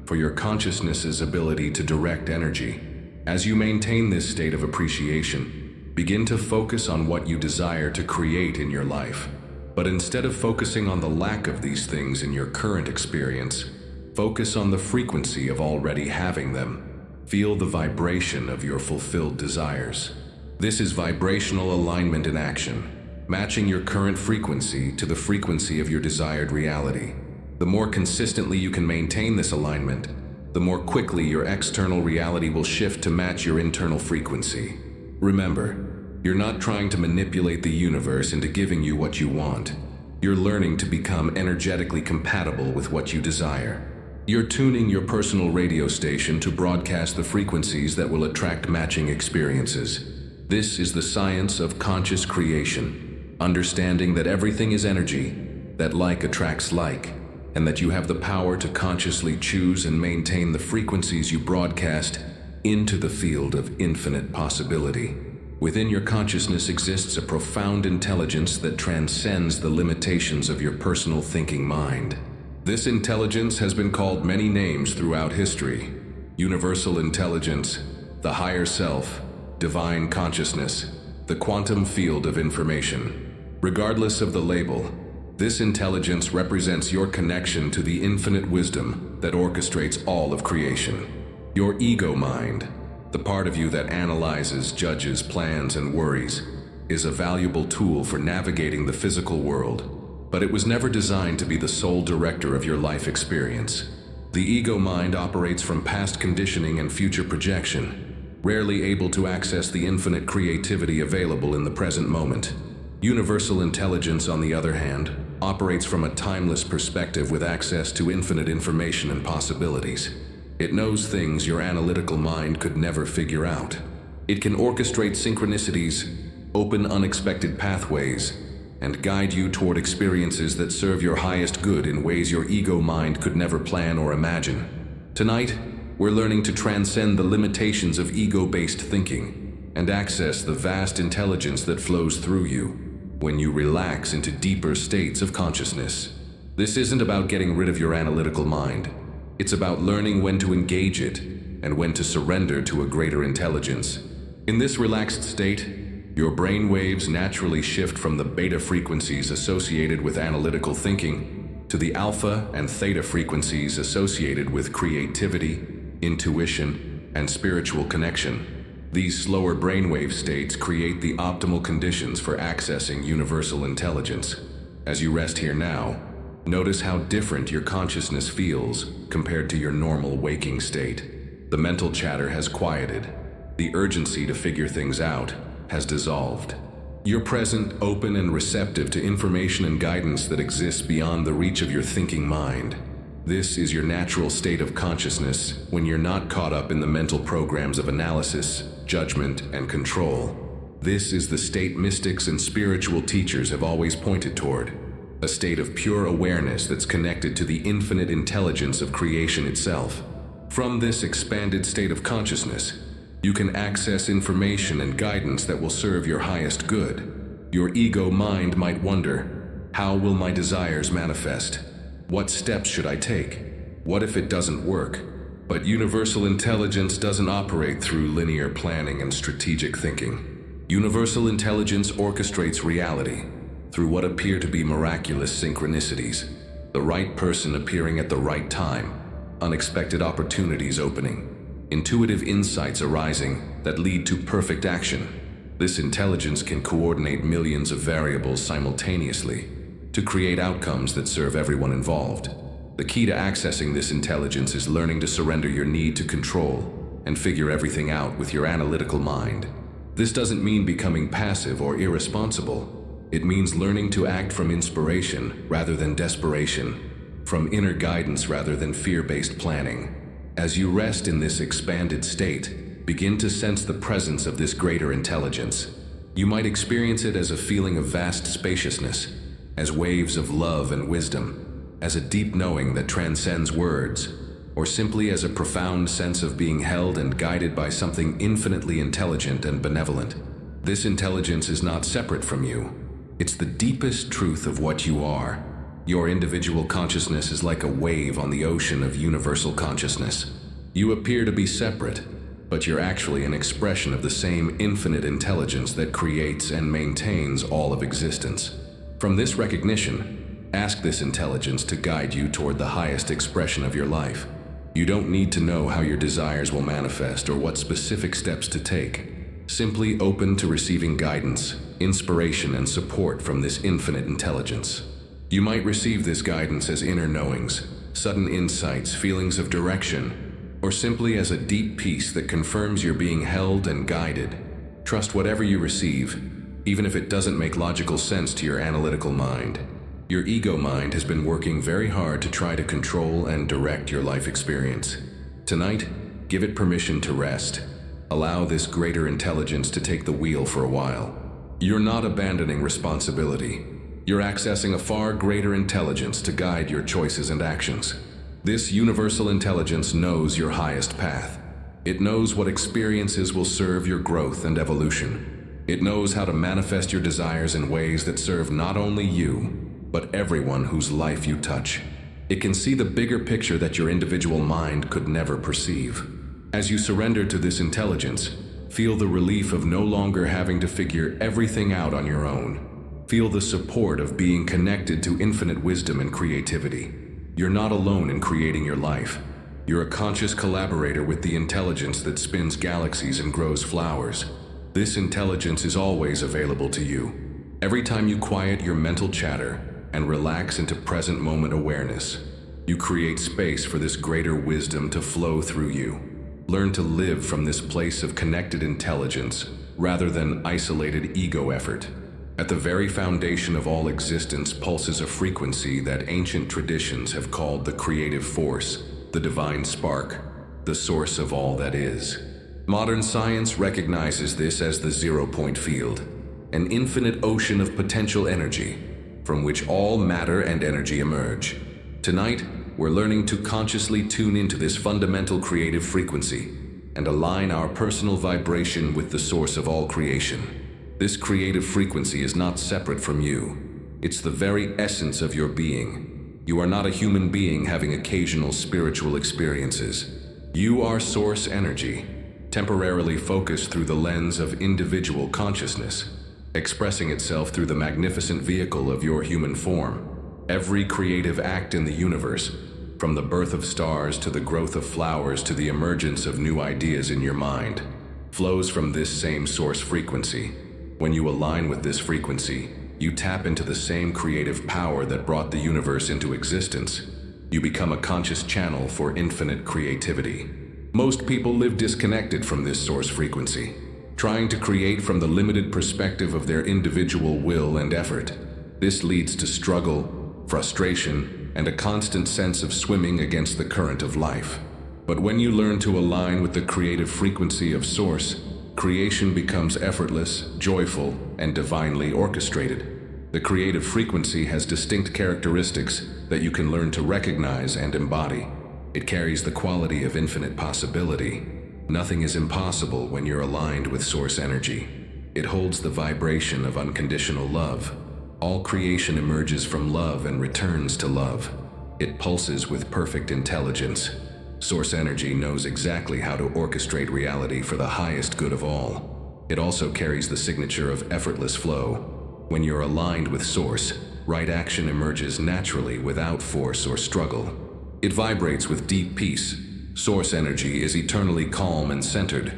for your consciousness's ability to direct energy. As you maintain this state of appreciation, begin to focus on what you desire to create in your life. But instead of focusing on the lack of these things in your current experience, focus on the frequency of already having them. Feel the vibration of your fulfilled desires. This is vibrational alignment in action, matching your current frequency to the frequency of your desired reality. The more consistently you can maintain this alignment, the more quickly your external reality will shift to match your internal frequency. Remember, you're not trying to manipulate the universe into giving you what you want. You're learning to become energetically compatible with what you desire. You're tuning your personal radio station to broadcast the frequencies that will attract matching experiences. This is the science of conscious creation, understanding that everything is energy, that like attracts like, and that you have the power to consciously choose and maintain the frequencies you broadcast into the field of infinite possibility. Within your consciousness exists a profound intelligence that transcends the limitations of your personal thinking mind. This intelligence has been called many names throughout history: universal intelligence, the higher self, divine consciousness, the quantum field of information. Regardless of the label, this intelligence represents your connection to the infinite wisdom that orchestrates all of creation. Your ego mind, the part of you that analyzes, judges, plans, and worries, is a valuable tool for navigating the physical world, but it was never designed to be the sole director of your life experience. The ego mind operates from past conditioning and future projection, rarely able to access the infinite creativity available in the present moment. Universal intelligence, on the other hand, operates from a timeless perspective with access to infinite information and possibilities. It knows things your analytical mind could never figure out. It can orchestrate synchronicities, open unexpected pathways, and guide you toward experiences that serve your highest good in ways your ego mind could never plan or imagine. Tonight, we're learning to transcend the limitations of ego-based thinking and access the vast intelligence that flows through you when you relax into deeper states of consciousness. This isn't about getting rid of your analytical mind. It's about learning when to engage it and when to surrender to a greater intelligence. In this relaxed state, your brain waves naturally shift from the beta frequencies associated with analytical thinking to the alpha and theta frequencies associated with creativity, intuition, and spiritual connection. These slower brainwave states create the optimal conditions for accessing universal intelligence. As you rest here now, notice how different your consciousness feels compared to your normal waking state. The mental chatter has quieted. The urgency to figure things out has dissolved. You're present, open, and receptive to information and guidance that exists beyond the reach of your thinking mind. This is your natural state of consciousness when you're not caught up in the mental programs of analysis, judgment, and control. This is the state mystics and spiritual teachers have always pointed toward. A state of pure awareness that's connected to the infinite intelligence of creation itself. From this expanded state of consciousness, you can access information and guidance that will serve your highest good. Your ego mind might wonder, how will my desires manifest? What steps should I take? What if it doesn't work? But universal intelligence doesn't operate through linear planning and strategic thinking. Universal intelligence orchestrates reality through what appear to be miraculous synchronicities, the right person appearing at the right time, unexpected opportunities opening, intuitive insights arising that lead to perfect action. This intelligence can coordinate millions of variables simultaneously to create outcomes that serve everyone involved. The key to accessing this intelligence is learning to surrender your need to control and figure everything out with your analytical mind. This doesn't mean becoming passive or irresponsible. It means learning to act from inspiration rather than desperation, from inner guidance rather than fear-based planning. As you rest in this expanded state, begin to sense the presence of this greater intelligence. You might experience it as a feeling of vast spaciousness, as waves of love and wisdom, as a deep knowing that transcends words, or simply as a profound sense of being held and guided by something infinitely intelligent and benevolent. This intelligence is not separate from you. It's the deepest truth of what you are. Your individual consciousness is like a wave on the ocean of universal consciousness. You appear to be separate, but you're actually an expression of the same infinite intelligence that creates and maintains all of existence. From this recognition, ask this intelligence to guide you toward the highest expression of your life. You don't need to know how your desires will manifest or what specific steps to take. Simply open to receiving guidance, inspiration, and support from this infinite intelligence. You might receive this guidance as inner knowings, sudden insights, feelings of direction, or simply as a deep peace that confirms you're being held and guided. Trust whatever you receive, even if it doesn't make logical sense to your analytical mind. Your ego mind has been working very hard to try to control and direct your life experience. Tonight, give it permission to rest. Allow this greater intelligence to take the wheel for a while. You're not abandoning responsibility. You're accessing a far greater intelligence to guide your choices and actions. This universal intelligence knows your highest path. It knows what experiences will serve your growth and evolution. It knows how to manifest your desires in ways that serve not only you, but everyone whose life you touch. It can see the bigger picture that your individual mind could never perceive. As you surrender to this intelligence, feel the relief of no longer having to figure everything out on your own. Feel the support of being connected to infinite wisdom and creativity. You're not alone in creating your life. You're a conscious collaborator with the intelligence that spins galaxies and grows flowers. This intelligence is always available to you. Every time you quiet your mental chatter and relax into present moment awareness, you create space for this greater wisdom to flow through you. Learn to live from this place of connected intelligence rather than isolated ego effort. At the very foundation of all existence pulses a frequency that ancient traditions have called the creative force, the divine spark, the source of all that is. Modern science recognizes this as the zero-point field, an infinite ocean of potential energy from which all matter and energy emerge. Tonight, we're learning to consciously tune into this fundamental creative frequency and align our personal vibration with the source of all creation. This creative frequency is not separate from you. It's the very essence of your being. You are not a human being having occasional spiritual experiences. You are source energy, temporarily focused through the lens of individual consciousness, expressing itself through the magnificent vehicle of your human form. Every creative act in the universe, from the birth of stars to the growth of flowers to the emergence of new ideas in your mind, flows from this same source frequency. When you align with this frequency, you tap into the same creative power that brought the universe into existence. You become a conscious channel for infinite creativity. Most people live disconnected from this source frequency, trying to create from the limited perspective of their individual will and effort. This leads to struggle, frustration, and a constant sense of swimming against the current of life. But when you learn to align with the creative frequency of Source, creation becomes effortless, joyful, and divinely orchestrated. The creative frequency has distinct characteristics that you can learn to recognize and embody. It carries the quality of infinite possibility. Nothing is impossible when you're aligned with Source energy. It holds the vibration of unconditional love. All creation emerges from love and returns to love. It pulses with perfect intelligence. Source energy knows exactly how to orchestrate reality for the highest good of all. It also carries the signature of effortless flow. When you're aligned with Source, right action emerges naturally without force or struggle. It vibrates with deep peace. Source energy is eternally calm and centered,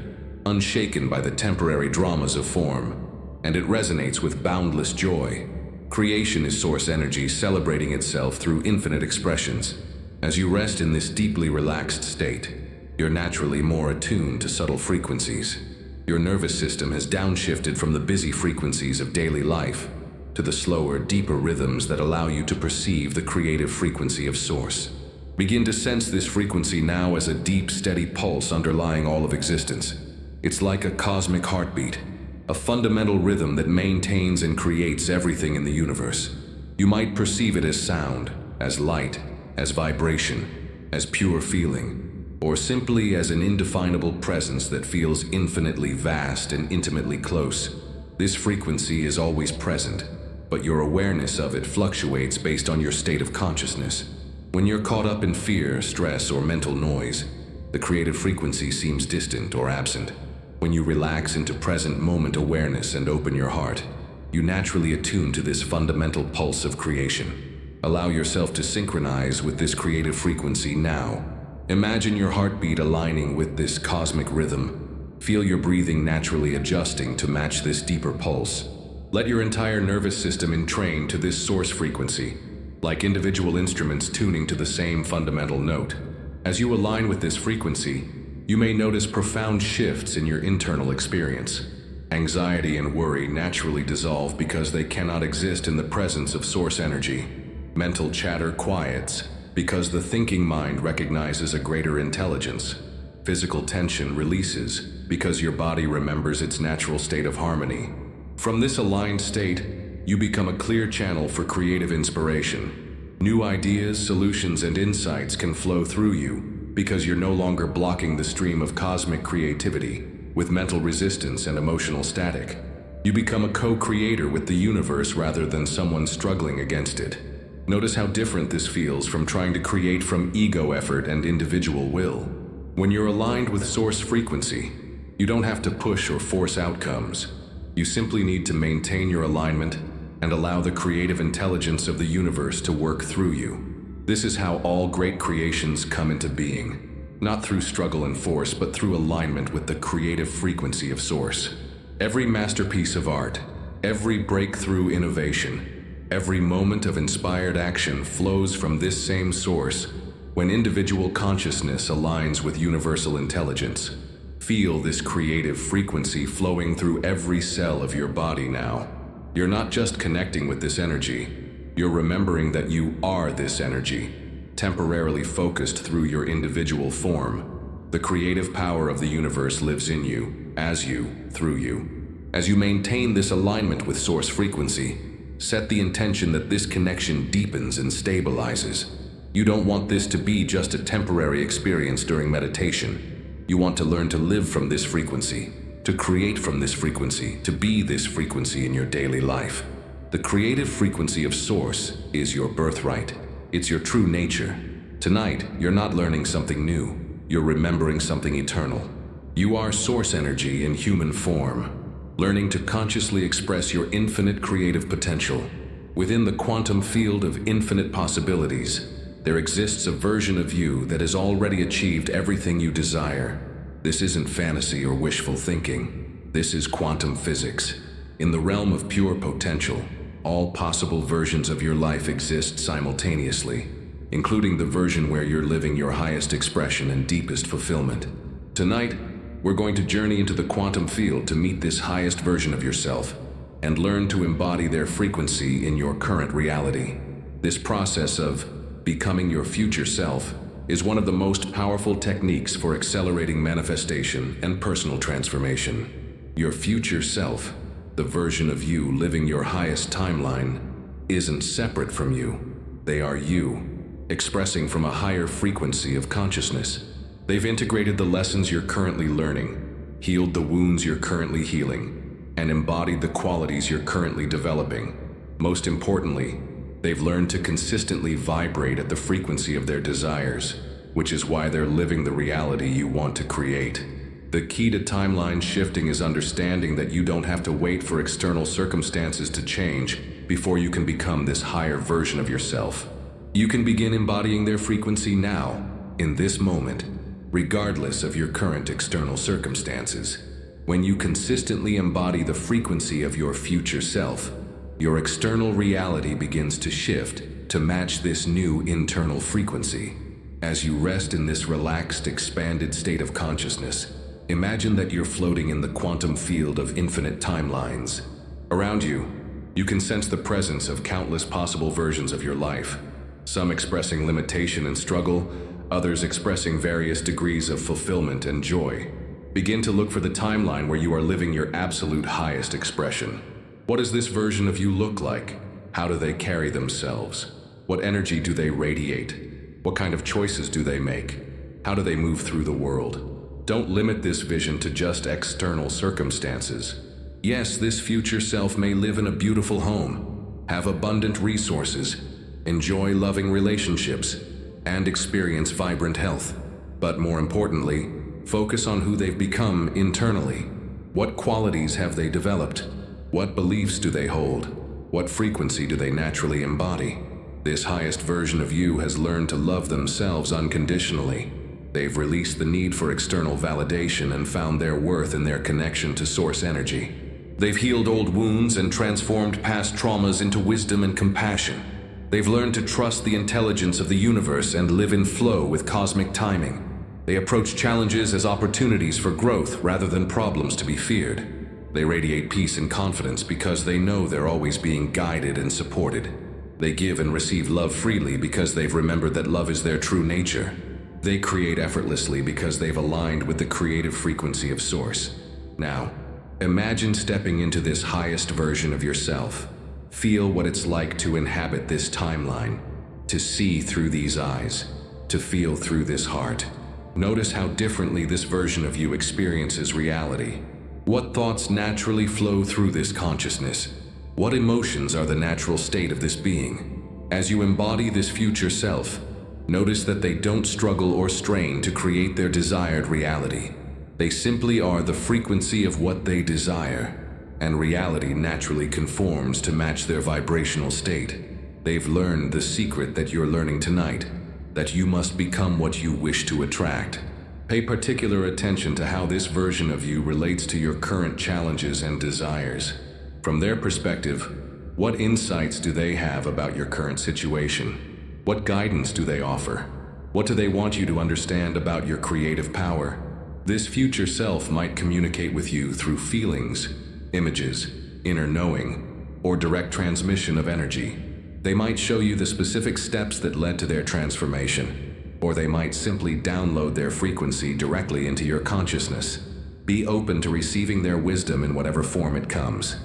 unshaken by the temporary dramas of form, and it resonates with boundless joy. Creation is Source energy celebrating itself through infinite expressions. As you rest in this deeply relaxed state, you're naturally more attuned to subtle frequencies. Your nervous system has downshifted from the busy frequencies of daily life to the slower, deeper rhythms that allow you to perceive the creative frequency of Source. Begin to sense this frequency now as a deep, steady pulse underlying all of existence. It's like a cosmic heartbeat, a fundamental rhythm that maintains and creates everything in the universe. You might perceive it as sound, as light, as vibration, as pure feeling, or simply as an indefinable presence that feels infinitely vast and intimately close. This frequency is always present, but your awareness of it fluctuates based on your state of consciousness. When you're caught up in fear, stress, or mental noise, the creative frequency seems distant or absent. When you relax into present moment awareness and open your heart, you naturally attune to this fundamental pulse of creation. Allow yourself to synchronize with this creative frequency now. Imagine your heartbeat aligning with this cosmic rhythm. Feel your breathing naturally adjusting to match this deeper pulse. Let your entire nervous system entrain to this source frequency, like individual instruments tuning to the same fundamental note. As you align with this frequency, you may notice profound shifts in your internal experience. Anxiety and worry naturally dissolve because they cannot exist in the presence of source energy. Mental chatter quiets because the thinking mind recognizes a greater intelligence. Physical tension releases because your body remembers its natural state of harmony. From this aligned state, you become a clear channel for creative inspiration. New ideas, solutions, and insights can flow through you because you're no longer blocking the stream of cosmic creativity with mental resistance and emotional static. You become a co-creator with the universe rather than someone struggling against it. Notice how different this feels from trying to create from ego effort and individual will. When you're aligned with source frequency, you don't have to push or force outcomes. You simply need to maintain your alignment and allow the creative intelligence of the universe to work through you. This is how all great creations come into being, not through struggle and force, but through alignment with the creative frequency of source. Every masterpiece of art, every breakthrough innovation, every moment of inspired action flows from this same source when individual consciousness aligns with universal intelligence. Feel this creative frequency flowing through every cell of your body now. You're not just connecting with this energy, you're remembering that you are this energy, temporarily focused through your individual form. The creative power of the universe lives in you, as you, through you. As you maintain this alignment with source frequency, set the intention that this connection deepens and stabilizes. You don't want this to be just a temporary experience during meditation. You want to learn to live from this frequency, to create from this frequency, to be this frequency in your daily life. The creative frequency of source is your birthright. It's your true nature. Tonight, you're not learning something new. You're remembering something eternal. You are source energy in human form, learning to consciously express your infinite creative potential. Within the quantum field of infinite possibilities, there exists a version of you that has already achieved everything you desire. This isn't fantasy or wishful thinking. This is quantum physics. In the realm of pure potential, all possible versions of your life exist simultaneously, including the version where you're living your highest expression and deepest fulfillment. Tonight, we're going to journey into the quantum field to meet this highest version of yourself and learn to embody their frequency in your current reality. This process of becoming your future self is one of the most powerful techniques for accelerating manifestation and personal transformation. Your future self, the version of you living your highest timeline, isn't separate from you. They are you, expressing from a higher frequency of consciousness. They've integrated the lessons you're currently learning, healed the wounds you're currently healing, and embodied the qualities you're currently developing. Most importantly, they've learned to consistently vibrate at the frequency of their desires, which is why they're living the reality you want to create. The key to timeline shifting is understanding that you don't have to wait for external circumstances to change before you can become this higher version of yourself. You can begin embodying their frequency now, in this moment, regardless of your current external circumstances. When you consistently embody the frequency of your future self, your external reality begins to shift to match this new internal frequency. As you rest in this relaxed, expanded state of consciousness, imagine that you're floating in the quantum field of infinite timelines. Around you, you can sense the presence of countless possible versions of your life, some expressing limitation and struggle, others expressing various degrees of fulfillment and joy. Begin to look for the timeline where you are living your absolute highest expression. What does this version of you look like? How do they carry themselves? What energy do they radiate? What kind of choices do they make? How do they move through the world? Don't limit this vision to just external circumstances. Yes, this future self may live in a beautiful home, have abundant resources, enjoy loving relationships, and experience vibrant health. But more importantly, focus on who they've become internally. What qualities have they developed? What beliefs do they hold? What frequency do they naturally embody? This highest version of you has learned to love themselves unconditionally. They've released the need for external validation and found their worth in their connection to source energy. They've healed old wounds and transformed past traumas into wisdom and compassion. They've learned to trust the intelligence of the universe and live in flow with cosmic timing. They approach challenges as opportunities for growth rather than problems to be feared. They radiate peace and confidence because they know they're always being guided and supported. They give and receive love freely because they've remembered that love is their true nature. They create effortlessly because they've aligned with the creative frequency of Source. Now, imagine stepping into this highest version of yourself. Feel what it's like to inhabit this timeline, to see through these eyes, to feel through this heart. Notice how differently this version of you experiences reality. What thoughts naturally flow through this consciousness? What emotions are the natural state of this being? As you embody this future self, notice that they don't struggle or strain to create their desired reality. They simply are the frequency of what they desire, and reality naturally conforms to match their vibrational state. They've learned the secret that you're learning tonight, that you must become what you wish to attract. Pay particular attention to how this version of you relates to your current challenges and desires. From their perspective, what insights do they have about your current situation? What guidance do they offer? What do they want you to understand about your creative power? This future self might communicate with you through feelings, images, inner knowing, or direct transmission of energy. They might show you the specific steps that led to their transformation, or they might simply download their frequency directly into your consciousness. Be open to receiving their wisdom in whatever form it comes.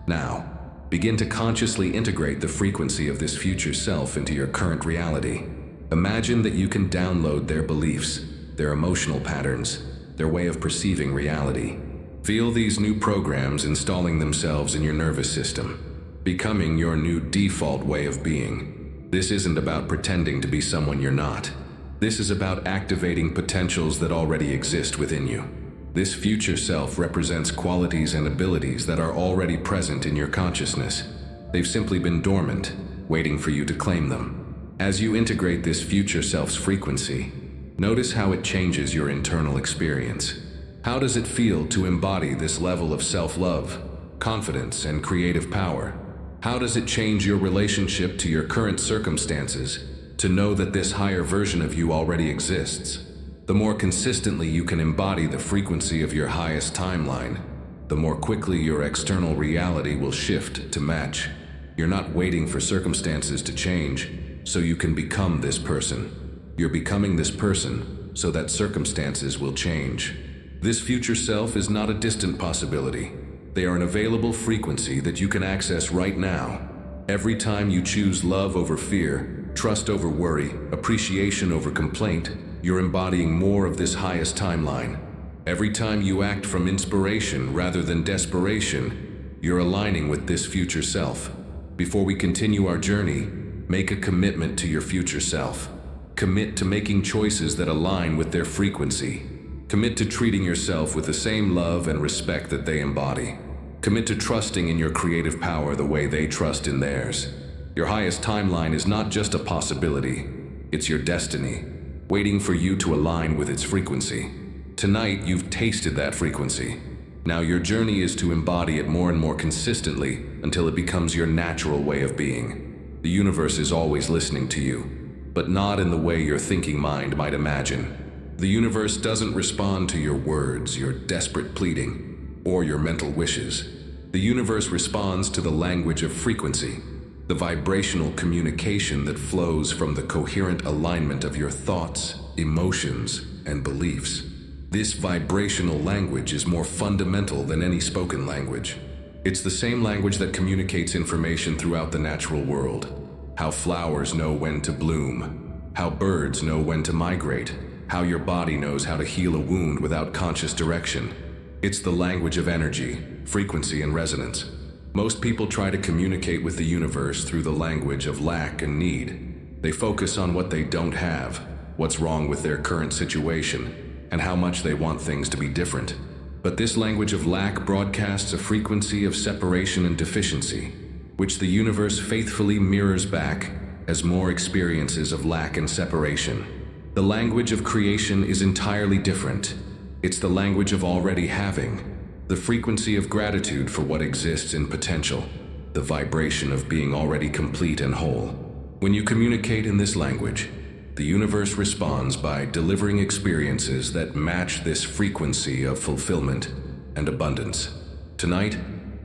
Now, begin to consciously integrate the frequency of this future self into your current reality. Imagine that you can download their beliefs, their emotional patterns, their way of perceiving reality. Feel these new programs installing themselves in your nervous system, becoming your new default way of being. This isn't about pretending to be someone you're not. This is about activating potentials that already exist within you. This future self represents qualities and abilities that are already present in your consciousness. They've simply been dormant, waiting for you to claim them. As you integrate this future self's frequency, notice how it changes your internal experience. How does it feel to embody this level of self-love, confidence, and creative power? How does it change your relationship to your current circumstances to know that this higher version of you already exists? The more consistently you can embody the frequency of your highest timeline, the more quickly your external reality will shift to match. You're not waiting for circumstances to change so you can become this person. You're becoming this person so that circumstances will change. This future self is not a distant possibility. They are an available frequency that you can access right now. Every time you choose love over fear, trust over worry, appreciation over complaint, you're embodying more of this highest timeline. Every time you act from inspiration rather than desperation, you're aligning with this future self. Before we continue our journey, make a commitment to your future self. Commit to making choices that align with their frequency. Commit to treating yourself with the same love and respect that they embody. Commit to trusting in your creative power the way they trust in theirs. Your highest timeline is not just a possibility, it's your destiny, waiting for you to align with its frequency. Tonight, you've tasted that frequency. Now your journey is to embody it more and more consistently until it becomes your natural way of being. The universe is always listening to you, but not in the way your thinking mind might imagine. The universe doesn't respond to your words, your desperate pleading, or your mental wishes. The universe responds to the language of frequency, the vibrational communication that flows from the coherent alignment of your thoughts, emotions, and beliefs. This vibrational language is more fundamental than any spoken language. It's the same language that communicates information throughout the natural world. How flowers know when to bloom, how birds know when to migrate, how your body knows how to heal a wound without conscious direction. It's the language of energy, frequency, and resonance. Most people try to communicate with the universe through the language of lack and need. They focus on what they don't have, what's wrong with their current situation, and how much they want things to be different. But this language of lack broadcasts a frequency of separation and deficiency, which the universe faithfully mirrors back as more experiences of lack and separation. The language of creation is entirely different. It's the language of already having, the frequency of gratitude for what exists in potential, the vibration of being already complete and whole. When you communicate in this language, the universe responds by delivering experiences that match this frequency of fulfillment and abundance. Tonight,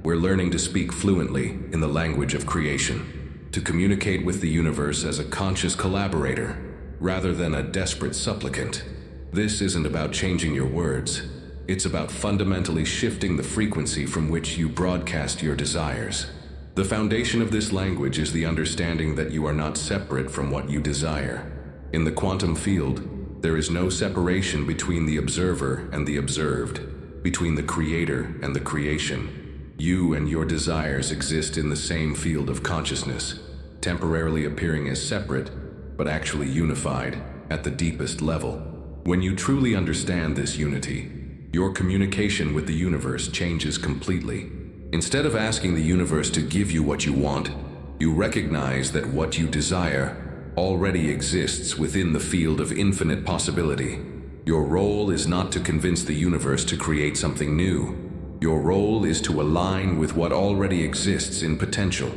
we're learning to speak fluently in the language of creation, to communicate with the universe as a conscious collaborator rather than a desperate supplicant. This isn't about changing your words. It's about fundamentally shifting the frequency from which you broadcast your desires. The foundation of this language is the understanding that you are not separate from what you desire. In the quantum field, there is no separation between the observer and the observed, between the creator and the creation. You and your desires exist in the same field of consciousness, temporarily appearing as separate, but actually unified at the deepest level. When you truly understand this unity, your communication with the universe changes completely. Instead of asking the universe to give you what you want, you recognize that what you desire already exists within the field of infinite possibility. Your role is not to convince the universe to create something new. Your role is to align with what already exists in potential.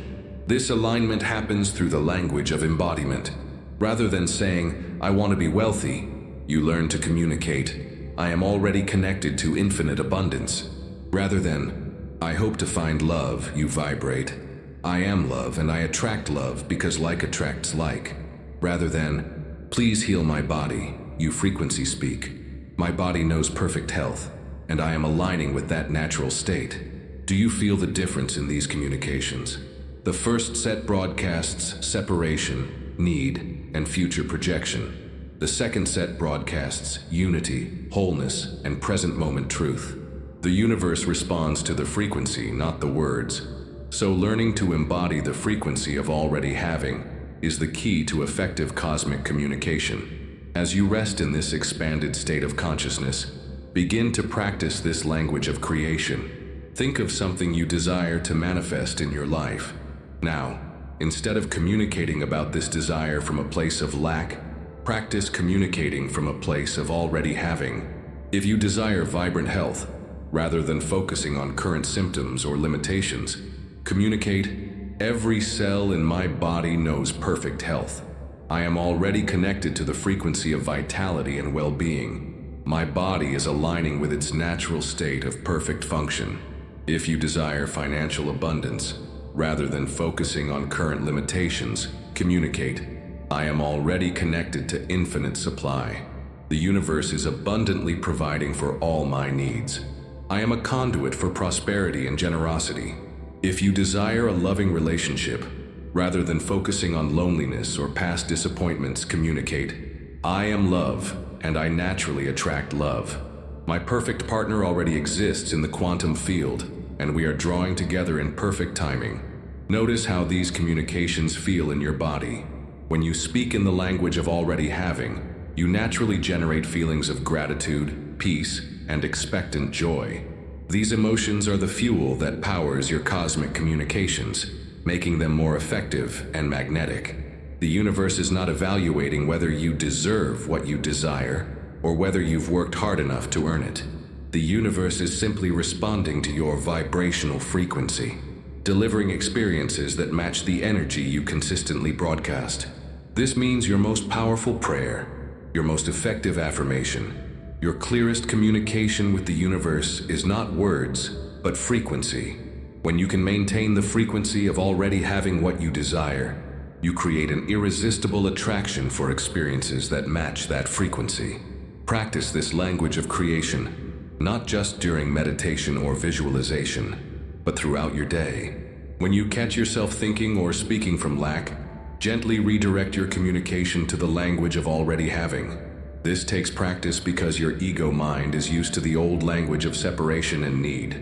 This alignment happens through the language of embodiment. Rather than saying, "I want to be wealthy," you learn to communicate, "I am already connected to infinite abundance." Rather than, "I hope to find love," you vibrate, "I am love and I attract love because like attracts like." Rather than, "Please heal my body," you frequency speak, "My body knows perfect health, and I am aligning with that natural state." Do you feel the difference in these communications? The first set broadcasts separation, need, and future projection. The second set broadcasts unity, wholeness, and present moment truth. The universe responds to the frequency, not the words. So learning to embody the frequency of already having is the key to effective cosmic communication. As you rest in this expanded state of consciousness, begin to practice this language of creation. Think of something you desire to manifest in your life. Now, instead of communicating about this desire from a place of lack, practice communicating from a place of already having. If you desire vibrant health, rather than focusing on current symptoms or limitations, communicate, "Every cell in my body knows perfect health. I am already connected to the frequency of vitality and well-being. My body is aligning with its natural state of perfect function." If you desire financial abundance, rather than focusing on current limitations, communicate, "I am already connected to infinite supply. The universe is abundantly providing for all my needs. I am a conduit for prosperity and generosity." If you desire a loving relationship, rather than focusing on loneliness or past disappointments, communicate, "I am love, and I naturally attract love. My perfect partner already exists in the quantum field, and we are drawing together in perfect timing." Notice how these communications feel in your body. When you speak in the language of already having, you naturally generate feelings of gratitude, peace, and expectant joy. These emotions are the fuel that powers your cosmic communications, making them more effective and magnetic. The universe is not evaluating whether you deserve what you desire or whether you've worked hard enough to earn it. The universe is simply responding to your vibrational frequency, delivering experiences that match the energy you consistently broadcast. This means your most powerful prayer, your most effective affirmation, your clearest communication with the universe is not words, but frequency. When you can maintain the frequency of already having what you desire, you create an irresistible attraction for experiences that match that frequency. Practice this language of creation, not just during meditation or visualization, but throughout your day. When you catch yourself thinking or speaking from lack, gently redirect your communication to the language of already having. This takes practice because your ego mind is used to the old language of separation and need.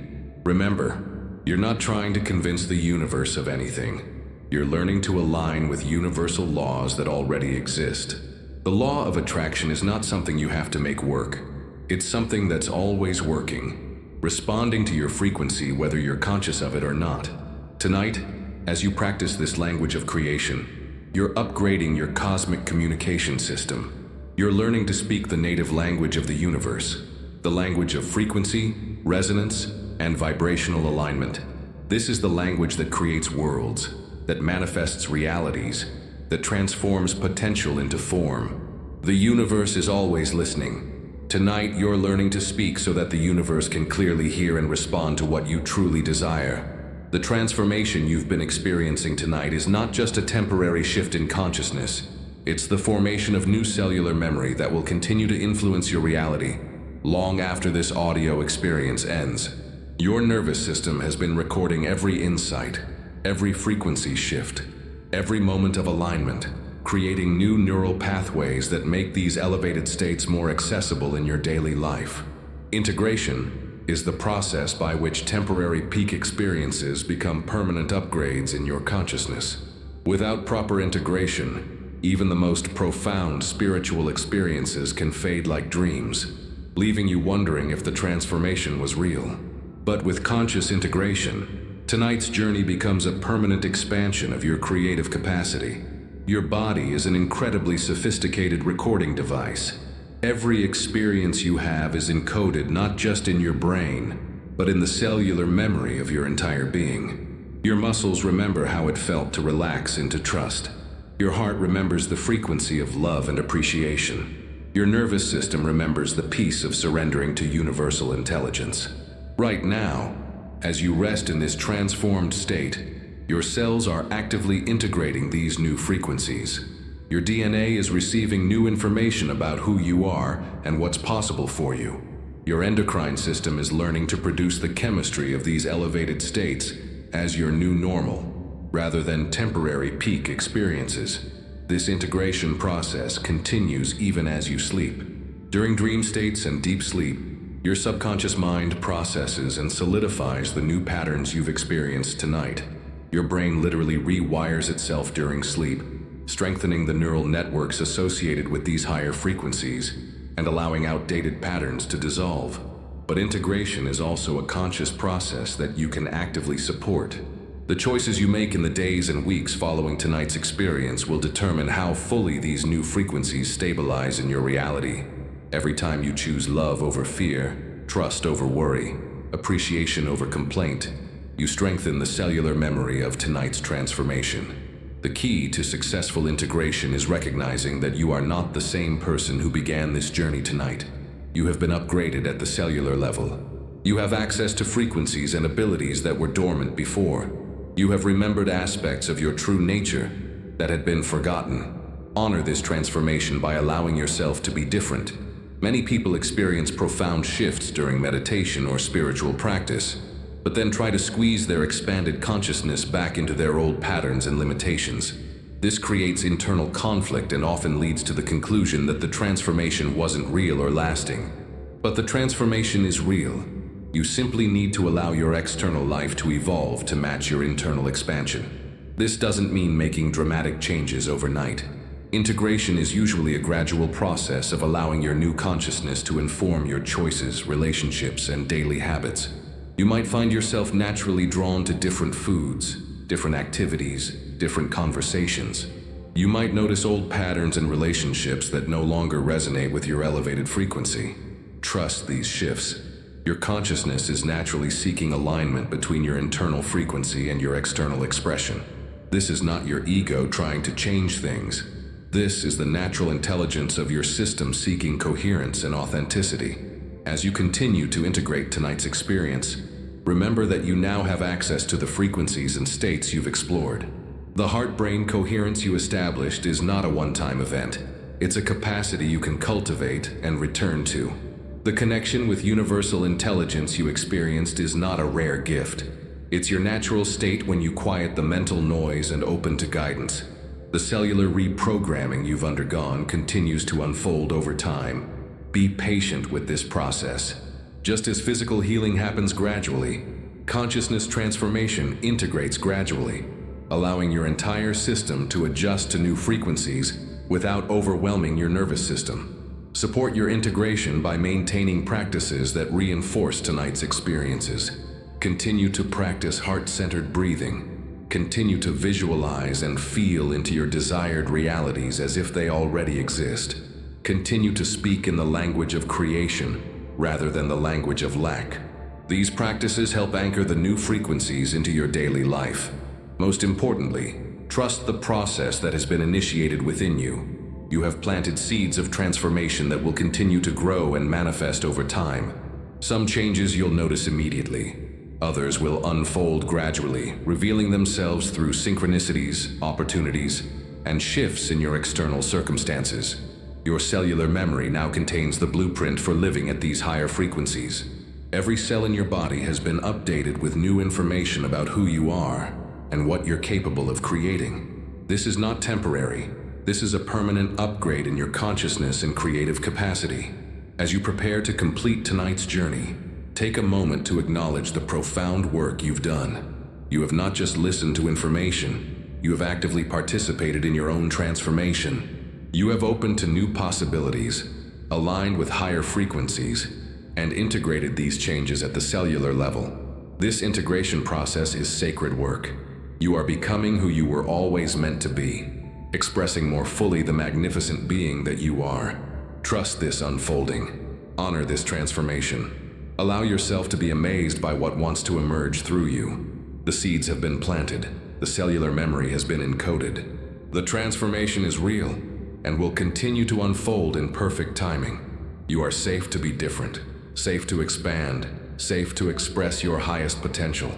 Remember, You're not trying to convince the universe of anything. You're learning to align with universal laws that already exist. The law of attraction is not something you have to make work. It's something that's always working, responding to your frequency whether you're conscious of it or not. Tonight, as you practice this language of creation, you're upgrading your cosmic communication system. You're learning to speak the native language of the universe, the language of frequency, resonance, and vibrational alignment. This is the language that creates worlds, that manifests realities, that transforms potential into form. The universe is always listening. Tonight, you're learning to speak so that the universe can clearly hear and respond to what you truly desire. The transformation you've been experiencing tonight is not just a temporary shift in consciousness. It's the formation of new cellular memory that will continue to influence your reality long after this audio experience ends. Your nervous system has been recording every insight, every frequency shift, every moment of alignment, creating new neural pathways that make these elevated states more accessible in your daily life. Integration is the process by which temporary peak experiences become permanent upgrades in your consciousness. Without proper integration, even the most profound spiritual experiences can fade like dreams, leaving you wondering if the transformation was real. But with conscious integration, tonight's journey becomes a permanent expansion of your creative capacity. Your body is an incredibly sophisticated recording device. Every experience you have is encoded not just in your brain, but in the cellular memory of your entire being. Your muscles remember how it felt to relax into trust. Your heart remembers the frequency of love and appreciation. Your nervous system remembers the peace of surrendering to universal intelligence. Right now, as you rest in this transformed state, your cells are actively integrating these new frequencies. Your DNA is receiving new information about who you are and what's possible for you. Your endocrine system is learning to produce the chemistry of these elevated states as your new normal, rather than temporary peak experiences. This integration process continues even as you sleep. During dream states and deep sleep, your subconscious mind processes and solidifies the new patterns you've experienced tonight. Your brain literally rewires itself during sleep, strengthening the neural networks associated with these higher frequencies and allowing outdated patterns to dissolve. But integration is also a conscious process that you can actively support. The choices you make in the days and weeks following tonight's experience will determine how fully these new frequencies stabilize in your reality. Every time you choose love over fear, trust over worry, appreciation over complaint, you strengthen the cellular memory of tonight's transformation. The key to successful integration is recognizing that you are not the same person who began this journey tonight. You have been upgraded at the cellular level. You have access to frequencies and abilities that were dormant before. You have remembered aspects of your true nature that had been forgotten. Honor this transformation by allowing yourself to be different. Many people experience profound shifts during meditation or spiritual practice, but then try to squeeze their expanded consciousness back into their old patterns and limitations. This creates internal conflict and often leads to the conclusion that the transformation wasn't real or lasting. But the transformation is real. You simply need to allow your external life to evolve to match your internal expansion. This doesn't mean making dramatic changes overnight. Integration is usually a gradual process of allowing your new consciousness to inform your choices, relationships, and daily habits. You might find yourself naturally drawn to different foods, different activities, different conversations. You might notice old patterns and relationships that no longer resonate with your elevated frequency. Trust these shifts. Your consciousness is naturally seeking alignment between your internal frequency and your external expression. This is not your ego trying to change things. This is the natural intelligence of your system seeking coherence and authenticity. As you continue to integrate tonight's experience, remember that you now have access to the frequencies and states you've explored. The heart-brain coherence you established is not a one-time event. It's a capacity you can cultivate and return to. The connection with universal intelligence you experienced is not a rare gift. It's your natural state when you quiet the mental noise and open to guidance. The cellular reprogramming you've undergone continues to unfold over time. Be patient with this process. Just as physical healing happens gradually, Consciousness transformation integrates gradually, allowing your entire system to adjust to new frequencies without overwhelming your nervous system. Support your integration by maintaining practices that reinforce tonight's experiences. Continue to practice heart-centered breathing. Continue to visualize and feel into your desired realities as if they already exist. Continue to speak in the language of creation rather than the language of lack. These practices help anchor the new frequencies into your daily life. Most importantly, trust the process that has been initiated within you. You have planted seeds of transformation that will continue to grow and manifest over time. Some changes you'll notice immediately. Others will unfold gradually, revealing themselves through synchronicities, opportunities, and shifts in your external circumstances. Your cellular memory now contains the blueprint for living at these higher frequencies. Every cell in your body has been updated with new information about who you are and what you're capable of creating. This is not temporary. This is a permanent upgrade in your consciousness and creative capacity. As you prepare to complete tonight's journey, take a moment to acknowledge the profound work you've done. You have not just listened to information, you have actively participated in your own transformation. You have opened to new possibilities, aligned with higher frequencies, and integrated these changes at the cellular level. This integration process is sacred work. You are becoming who you were always meant to be, expressing more fully the magnificent being that you are. Trust this unfolding. Honor this transformation. Allow yourself to be amazed by what wants to emerge through you. The seeds have been planted. The cellular memory has been encoded. The transformation is real and will continue to unfold in perfect timing. You are safe to be different. Safe to expand, safe to express your highest potential.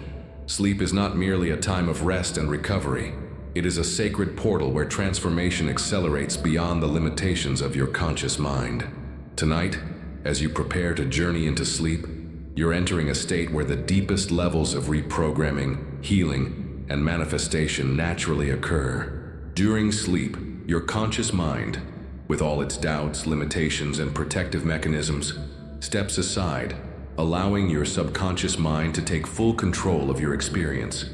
Sleep is not merely a time of rest and recovery. It is a sacred portal where transformation accelerates beyond the limitations of your conscious mind. Tonight, as you prepare to journey into sleep, you're entering a state where the deepest levels of reprogramming, healing, and manifestation naturally occur. During sleep, your conscious mind, with all its doubts, limitations, and protective mechanisms, steps aside, allowing your subconscious mind to take full control of your experience.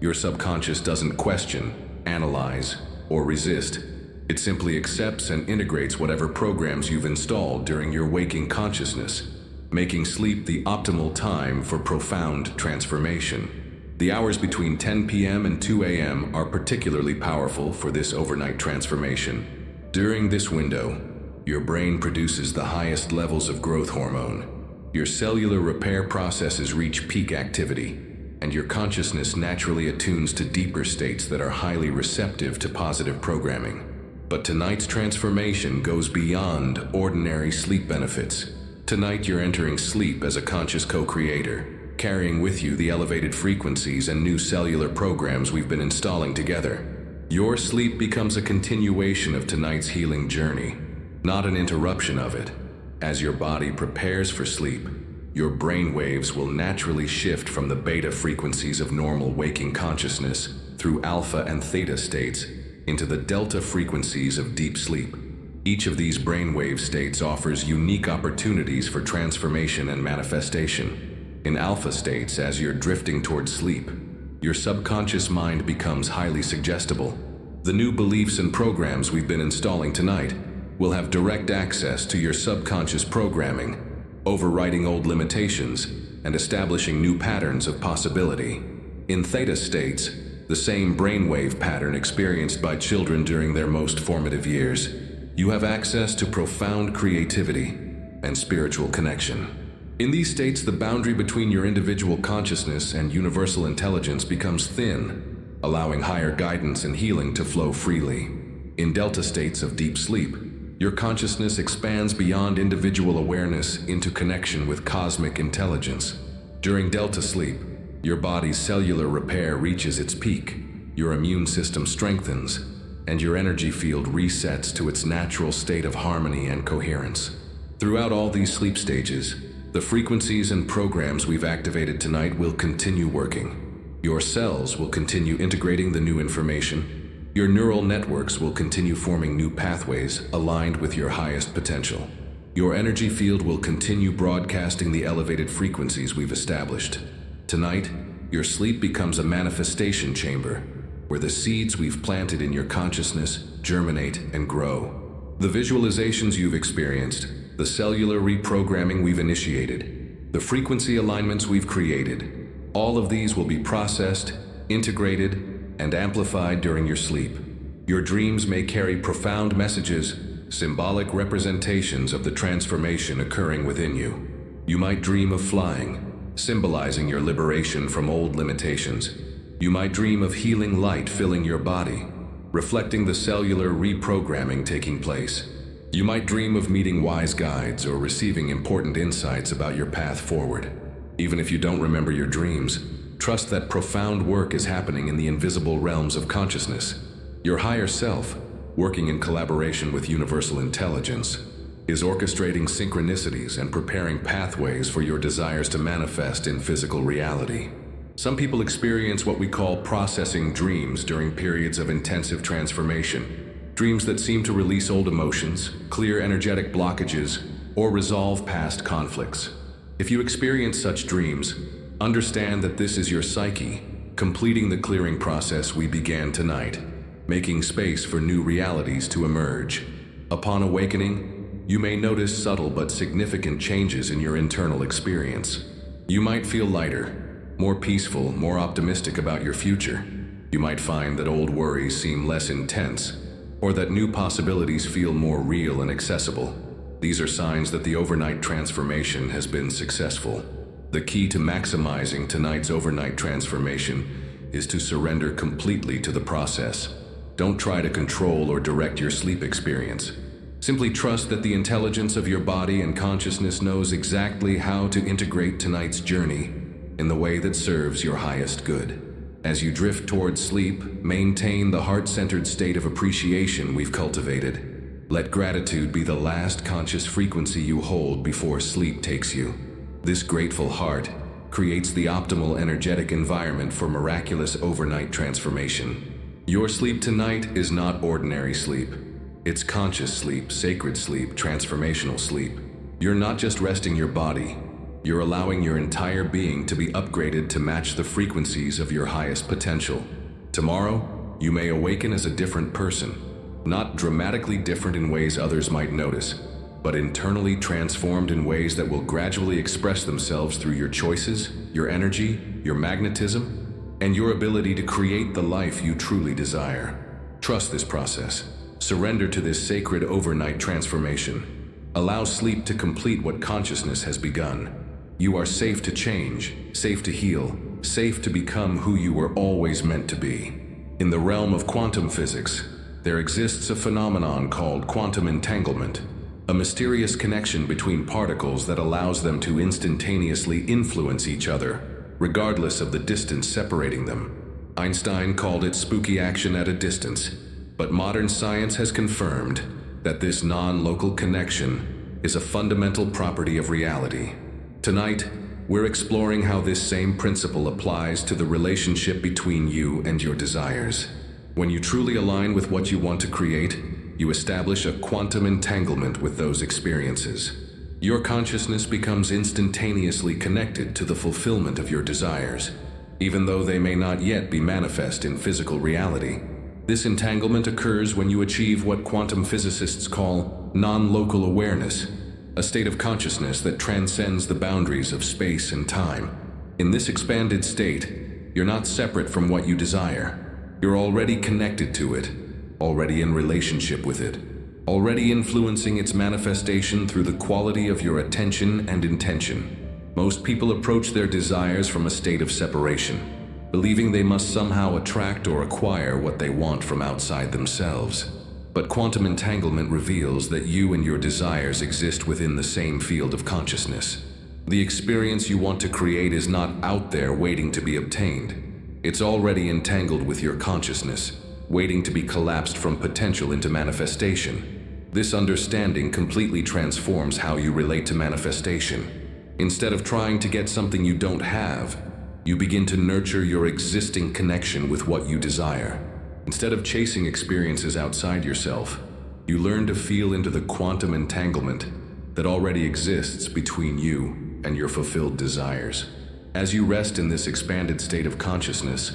Your subconscious doesn't question, analyze, or resist. It simply accepts and integrates whatever programs you've installed during your waking consciousness, making sleep the optimal time for profound transformation. The hours between 10 p.m. and 2 a.m. are particularly powerful for this overnight transformation. During this window, your brain produces the highest levels of growth hormone. Your cellular repair processes reach peak activity, and your consciousness naturally attunes to deeper states that are highly receptive to positive programming. But tonight's transformation goes beyond ordinary sleep benefits. Tonight you're entering sleep as a conscious co-creator, carrying with you the elevated frequencies and new cellular programs we've been installing together. Your sleep becomes a continuation of tonight's healing journey, not an interruption of it. As your body prepares for sleep, your brain waves will naturally shift from the beta frequencies of normal waking consciousness through alpha and theta states into the delta frequencies of deep sleep. Each of these brainwave states offers unique opportunities for transformation and manifestation. In alpha states, as you're drifting towards sleep, your subconscious mind becomes highly suggestible. The new beliefs and programs we've been installing tonight will have direct access to your subconscious programming, overriding old limitations and establishing new patterns of possibility. In theta states, the same brainwave pattern experienced by children during their most formative years, you have access to profound creativity and spiritual connection. In these states, the boundary between your individual consciousness and universal intelligence becomes thin, allowing higher guidance and healing to flow freely. In delta states of deep sleep, your consciousness expands beyond individual awareness into connection with cosmic intelligence. During delta sleep, your body's cellular repair reaches its peak, your immune system strengthens, and your energy field resets to its natural state of harmony and coherence. Throughout all these sleep stages, the frequencies and programs we've activated tonight will continue working. Your cells will continue integrating the new information. Your neural networks will continue forming new pathways aligned with your highest potential. Your energy field will continue broadcasting the elevated frequencies we've established. Tonight, your sleep becomes a manifestation chamber, where the seeds we've planted in your consciousness germinate and grow. The visualizations you've experienced, the cellular reprogramming we've initiated, the frequency alignments we've created, all of these will be processed, integrated, and amplified during your sleep. Your dreams may carry profound messages, symbolic representations of the transformation occurring within you. You might dream of flying, symbolizing your liberation from old limitations. You might dream of healing light filling your body, reflecting the cellular reprogramming taking place. You might dream of meeting wise guides or receiving important insights about your path forward. Even if you don't remember your dreams, trust that profound work is happening in the invisible realms of consciousness. Your higher self, working in collaboration with universal intelligence, is orchestrating synchronicities and preparing pathways for your desires to manifest in physical reality. Some people experience what we call processing dreams during periods of intensive transformation. Dreams that seem to release old emotions, clear energetic blockages, or resolve past conflicts. If you experience such dreams, understand that this is your psyche, completing the clearing process we began tonight, making space for new realities to emerge. Upon awakening, you may notice subtle but significant changes in your internal experience. You might feel lighter, more peaceful, more optimistic about your future. You might find that old worries seem less intense, or that new possibilities feel more real and accessible. These are signs that the overnight transformation has been successful. The key to maximizing tonight's overnight transformation is to surrender completely to the process. Don't try to control or direct your sleep experience. Simply trust that the intelligence of your body and consciousness knows exactly how to integrate tonight's journey in the way that serves your highest good. As you drift towards sleep, maintain the heart-centered state of appreciation we've cultivated. Let gratitude be the last conscious frequency you hold before sleep takes you. This grateful heart creates the optimal energetic environment for miraculous overnight transformation. Your sleep tonight is not ordinary sleep. It's conscious sleep, sacred sleep, transformational sleep. You're not just resting your body, you're allowing your entire being to be upgraded to match the frequencies of your highest potential. Tomorrow, you may awaken as a different person, not dramatically different in ways others might notice, but internally transformed in ways that will gradually express themselves through your choices, your energy, your magnetism, and your ability to create the life you truly desire. Trust this process. Surrender to this sacred overnight transformation. Allow sleep to complete what consciousness has begun. You are safe to change, safe to heal, safe to become who you were always meant to be. In the realm of quantum physics, there exists a phenomenon called quantum entanglement, a mysterious connection between particles that allows them to instantaneously influence each other, regardless of the distance separating them. Einstein called it spooky action at a distance. But modern science has confirmed that this non-local connection is a fundamental property of reality. Tonight, we're exploring how this same principle applies to the relationship between you and your desires. When you truly align with what you want to create, you establish a quantum entanglement with those experiences. Your consciousness becomes instantaneously connected to the fulfillment of your desires, even though they may not yet be manifest in physical reality. This entanglement occurs when you achieve what quantum physicists call non-local awareness, a state of consciousness that transcends the boundaries of space and time. In this expanded state, you're not separate from what you desire. You're already connected to it, already in relationship with it, already influencing its manifestation through the quality of your attention and intention. Most people approach their desires from a state of separation, believing they must somehow attract or acquire what they want from outside themselves. But quantum entanglement reveals that you and your desires exist within the same field of consciousness. The experience you want to create is not out there waiting to be obtained. It's already entangled with your consciousness, waiting to be collapsed from potential into manifestation. This understanding completely transforms how you relate to manifestation. Instead of trying to get something you don't have, you begin to nurture your existing connection with what you desire. Instead of chasing experiences outside yourself, you learn to feel into the quantum entanglement that already exists between you and your fulfilled desires. As you rest in this expanded state of consciousness,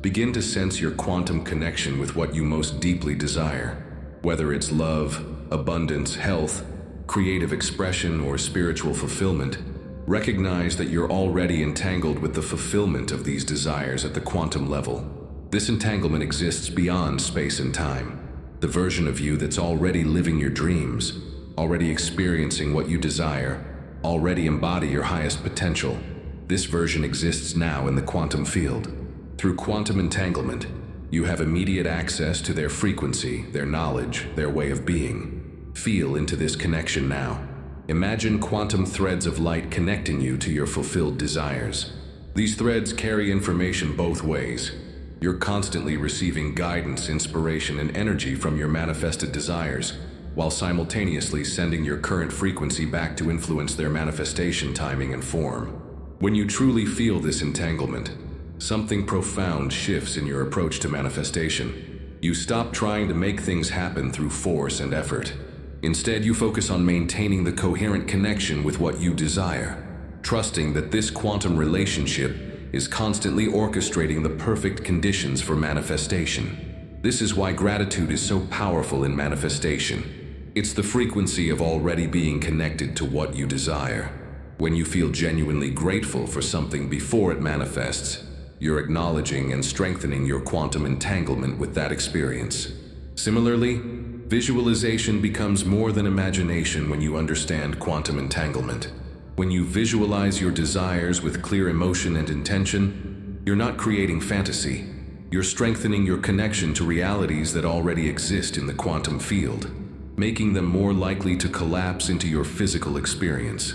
begin to sense your quantum connection with what you most deeply desire. Whether it's love, abundance, health, creative expression, or spiritual fulfillment, recognize that you're already entangled with the fulfillment of these desires at the quantum level. This entanglement exists beyond space and time. The version of you that's already living your dreams, already experiencing what you desire, already embody your highest potential. This version exists now in the quantum field. Through quantum entanglement, you have immediate access to their frequency, their knowledge, their way of being. Feel into this connection now. Imagine quantum threads of light connecting you to your fulfilled desires. These threads carry information both ways. You're constantly receiving guidance, inspiration, and energy from your manifested desires, while simultaneously sending your current frequency back to influence their manifestation timing and form. When you truly feel this entanglement, something profound shifts in your approach to manifestation. You stop trying to make things happen through force and effort. Instead, you focus on maintaining the coherent connection with what you desire, trusting that this quantum relationship is constantly orchestrating the perfect conditions for manifestation. This is why gratitude is so powerful in manifestation. It's the frequency of already being connected to what you desire. When you feel genuinely grateful for something before it manifests, you're acknowledging and strengthening your quantum entanglement with that experience. Similarly, visualization becomes more than imagination when you understand quantum entanglement. When you visualize your desires with clear emotion and intention, you're not creating fantasy. You're strengthening your connection to realities that already exist in the quantum field, making them more likely to collapse into your physical experience.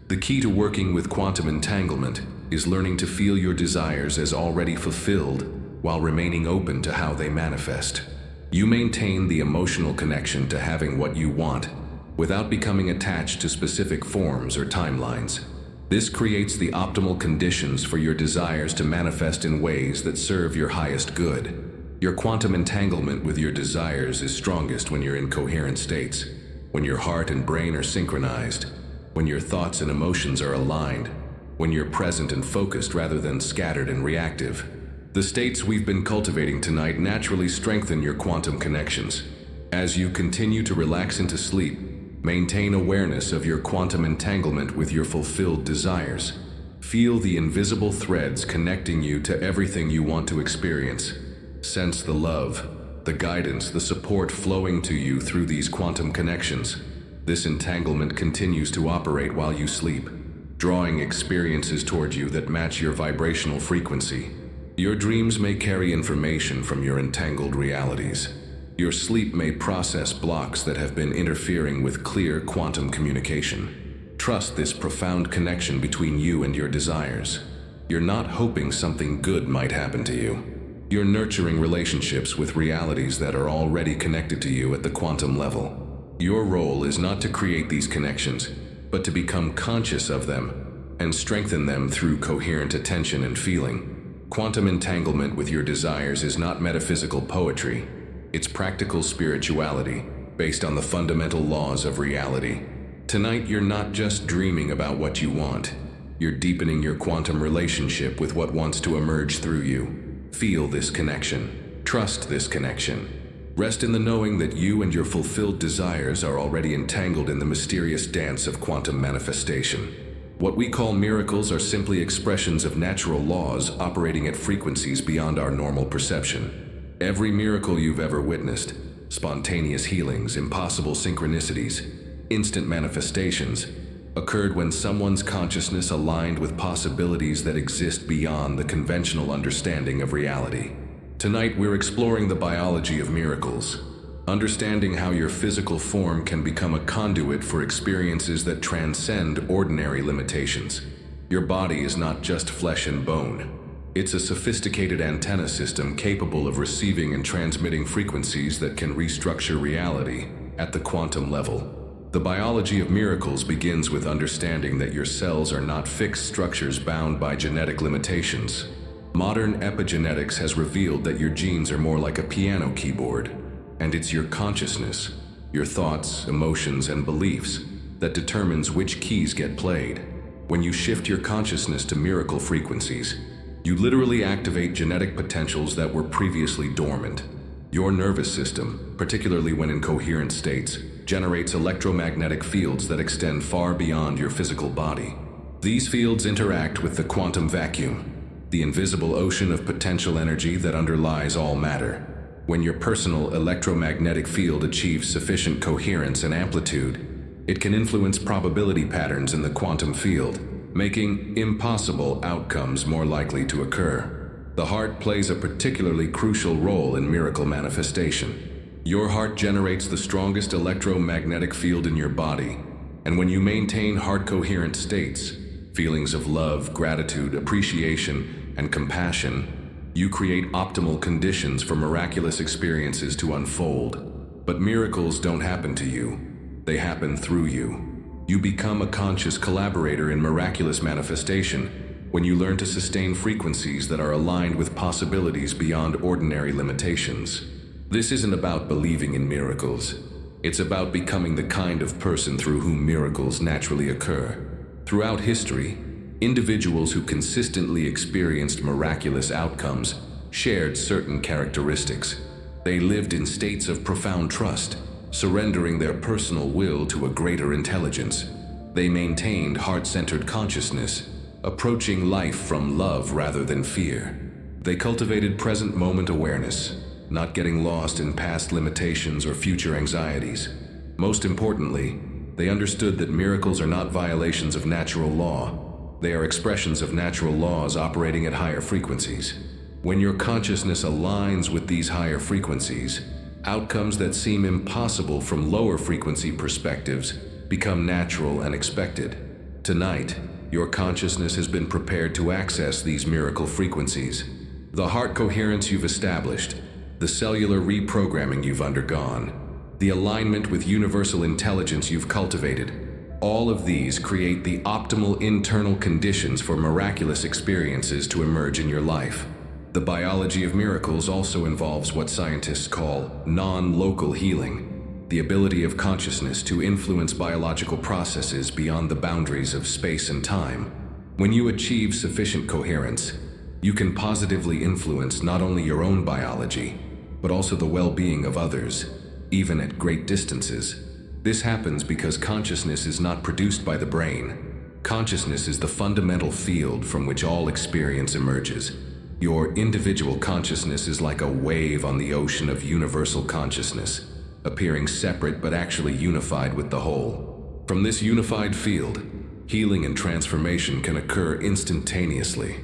The key to working with quantum entanglement is learning to feel your desires as already fulfilled while remaining open to how they manifest. You maintain the emotional connection to having what you want without becoming attached to specific forms or timelines. This creates the optimal conditions for your desires to manifest in ways that serve your highest good. Your quantum entanglement with your desires is strongest when you're in coherent states, when your heart and brain are synchronized, when your thoughts and emotions are aligned, when you're present and focused rather than scattered and reactive. The states we've been cultivating tonight naturally strengthen your quantum connections. As you continue to relax into sleep, maintain awareness of your quantum entanglement with your fulfilled desires. Feel the invisible threads connecting you to everything you want to experience. Sense the love, the guidance, the support flowing to you through these quantum connections. This entanglement continues to operate while you sleep, drawing experiences toward you that match your vibrational frequency. Your dreams may carry information from your entangled realities. Your sleep may process blocks that have been interfering with clear quantum communication. Trust this profound connection between you and your desires. You're not hoping something good might happen to you. You're nurturing relationships with realities that are already connected to you at the quantum level. Your role is not to create these connections, but to become conscious of them and strengthen them through coherent attention and feeling. Quantum entanglement with your desires is not metaphysical poetry. It's practical spirituality based on the fundamental laws of reality. Tonight, you're not just dreaming about what you want. You're deepening your quantum relationship with what wants to emerge through you. Feel this connection. Trust this connection. Rest in the knowing that you and your fulfilled desires are already entangled in the mysterious dance of quantum manifestation. What we call miracles are simply expressions of natural laws operating at frequencies beyond our normal perception. Every miracle you've ever witnessed, spontaneous healings, impossible synchronicities, instant manifestations, occurred when someone's consciousness aligned with possibilities that exist beyond the conventional understanding of reality. Tonight, we're exploring the biology of miracles, understanding how your physical form can become a conduit for experiences that transcend ordinary limitations. Your body is not just flesh and bone. It's a sophisticated antenna system capable of receiving and transmitting frequencies that can restructure reality at the quantum level. The biology of miracles begins with understanding that your cells are not fixed structures bound by genetic limitations. Modern epigenetics has revealed that your genes are more like a piano keyboard, and it's your consciousness, your thoughts, emotions, and beliefs that determines which keys get played. When you shift your consciousness to miracle frequencies, you literally activate genetic potentials that were previously dormant. Your nervous system, particularly when in coherent states, generates electromagnetic fields that extend far beyond your physical body. These fields interact with the quantum vacuum, the invisible ocean of potential energy that underlies all matter. When your personal electromagnetic field achieves sufficient coherence and amplitude, it can influence probability patterns in the quantum field, making impossible outcomes more likely to occur. The heart plays a particularly crucial role in miracle manifestation. Your heart generates the strongest electromagnetic field in your body, and when you maintain heart-coherent states, feelings of love, gratitude, appreciation, and compassion, you create optimal conditions for miraculous experiences to unfold. But miracles don't happen to you. They happen through you. You become a conscious collaborator in miraculous manifestation when you learn to sustain frequencies that are aligned with possibilities beyond ordinary limitations. This isn't about believing in miracles. It's about becoming the kind of person through whom miracles naturally occur. Throughout history, individuals who consistently experienced miraculous outcomes shared certain characteristics. They lived in states of profound trust, surrendering their personal will to a greater intelligence. They maintained heart-centered consciousness, approaching life from love rather than fear. They cultivated present moment awareness, not getting lost in past limitations or future anxieties. Most importantly, they understood that miracles are not violations of natural law. They are expressions of natural laws operating at higher frequencies. When your consciousness aligns with these higher frequencies, outcomes that seem impossible from lower frequency perspectives become natural and expected. Tonight, your consciousness has been prepared to access these miracle frequencies. The heart coherence you've established, the cellular reprogramming you've undergone, the alignment with universal intelligence you've cultivated, all of these create the optimal internal conditions for miraculous experiences to emerge in your life. The biology of miracles also involves what scientists call non-local healing, the ability of consciousness to influence biological processes beyond the boundaries of space and time. When you achieve sufficient coherence, you can positively influence not only your own biology, but also the well-being of others, even at great distances. This happens because consciousness is not produced by the brain. Consciousness is the fundamental field from which all experience emerges. Your individual consciousness is like a wave on the ocean of universal consciousness, appearing separate but actually unified with the whole. From this unified field, healing and transformation can occur instantaneously.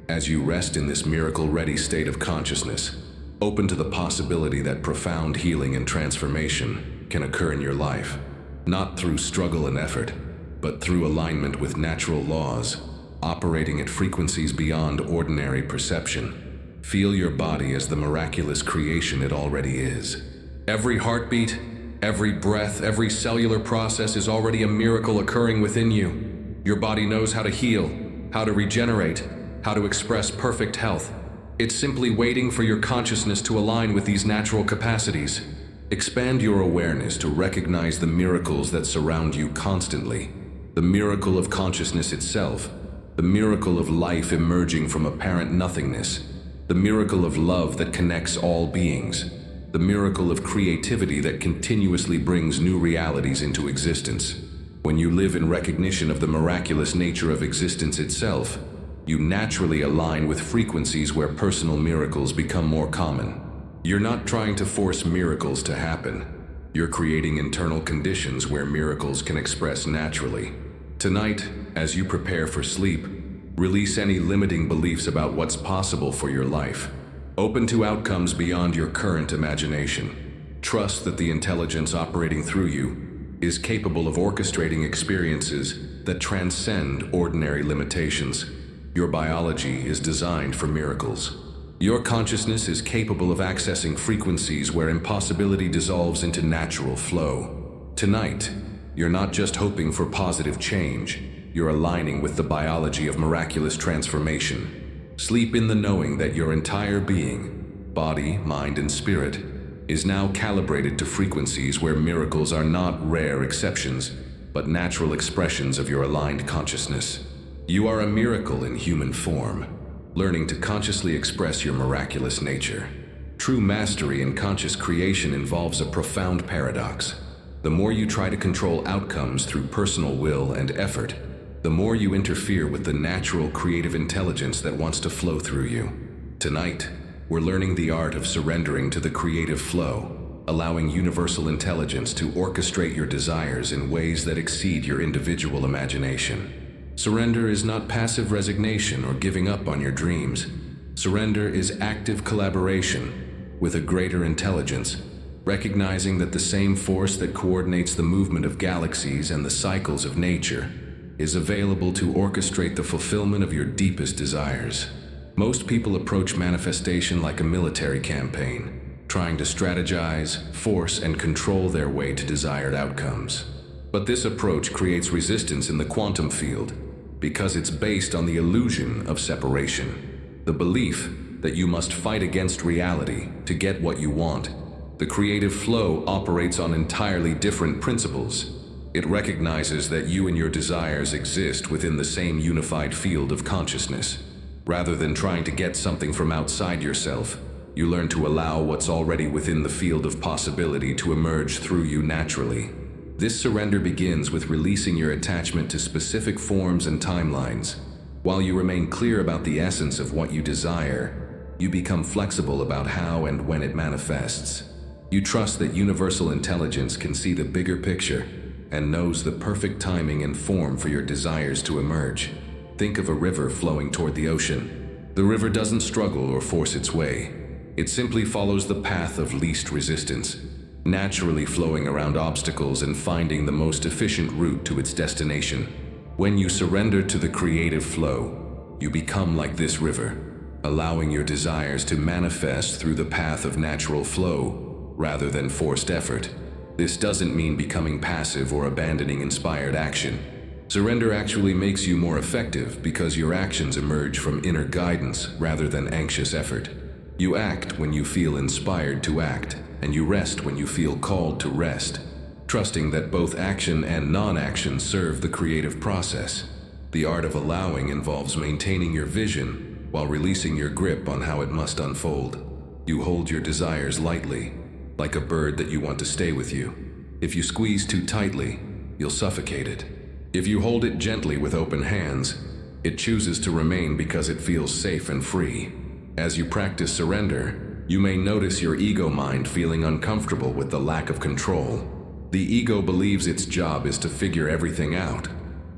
As you rest in this miracle-ready state of consciousness, open to the possibility that profound healing and transformation can occur in your life, not through struggle and effort, but through alignment with natural laws, operating at frequencies beyond ordinary perception. Feel your body as the miraculous creation it already is. Every heartbeat, every breath, every cellular process is already a miracle occurring within you. Your body knows how to heal, how to regenerate, how to express perfect health. It's simply waiting for your consciousness to align with these natural capacities. Expand your awareness to recognize the miracles that surround you constantly. The miracle of consciousness itself, the miracle of life emerging from apparent nothingness, the miracle of love that connects all beings, the miracle of creativity that continuously brings new realities into existence. When you live in recognition of the miraculous nature of existence itself, you naturally align with frequencies where personal miracles become more common. You're not trying to force miracles to happen. You're creating internal conditions where miracles can express naturally. Tonight, as you prepare for sleep, release any limiting beliefs about what's possible for your life. Open to outcomes beyond your current imagination. Trust that the intelligence operating through you is capable of orchestrating experiences that transcend ordinary limitations. Your biology is designed for miracles. Your consciousness is capable of accessing frequencies where impossibility dissolves into natural flow. Tonight, you're not just hoping for positive change, you're aligning with the biology of miraculous transformation. Sleep in the knowing that your entire being, body, mind, and spirit, is now calibrated to frequencies where miracles are not rare exceptions, but natural expressions of your aligned consciousness. You are a miracle in human form, learning to consciously express your miraculous nature. True mastery in conscious creation involves a profound paradox. The more you try to control outcomes through personal will and effort, the more you interfere with the natural creative intelligence that wants to flow through you. Tonight, we're learning the art of surrendering to the creative flow, allowing universal intelligence to orchestrate your desires in ways that exceed your individual imagination. Surrender is not passive resignation or giving up on your dreams. Surrender is active collaboration with a greater intelligence, recognizing that the same force that coordinates the movement of galaxies and the cycles of nature is available to orchestrate the fulfillment of your deepest desires. Most people approach manifestation like a military campaign, trying to strategize, force, and control their way to desired outcomes. But this approach creates resistance in the quantum field because it's based on the illusion of separation, the belief that you must fight against reality to get what you want. The creative flow operates on entirely different principles. It recognizes that you and your desires exist within the same unified field of consciousness. Rather than trying to get something from outside yourself, you learn to allow what's already within the field of possibility to emerge through you naturally. This surrender begins with releasing your attachment to specific forms and timelines. While you remain clear about the essence of what you desire, you become flexible about how and when it manifests. You trust that universal intelligence can see the bigger picture and knows the perfect timing and form for your desires to emerge. Think of a river flowing toward the ocean. The river doesn't struggle or force its way. It simply follows the path of least resistance, naturally flowing around obstacles and finding the most efficient route to its destination. When you surrender to the creative flow, you become like this river, allowing your desires to manifest through the path of natural flow rather than forced effort. This doesn't mean becoming passive or abandoning inspired action. Surrender actually makes you more effective because your actions emerge from inner guidance rather than anxious effort. You act when you feel inspired to act, and you rest when you feel called to rest, trusting that both action and non-action serve the creative process. The art of allowing involves maintaining your vision while releasing your grip on how it must unfold. You hold your desires lightly, like a bird that you want to stay with you. If you squeeze too tightly, you'll suffocate it. If you hold it gently with open hands, it chooses to remain because it feels safe and free. As you practice surrender, you may notice your ego mind feeling uncomfortable with the lack of control. The ego believes its job is to figure everything out,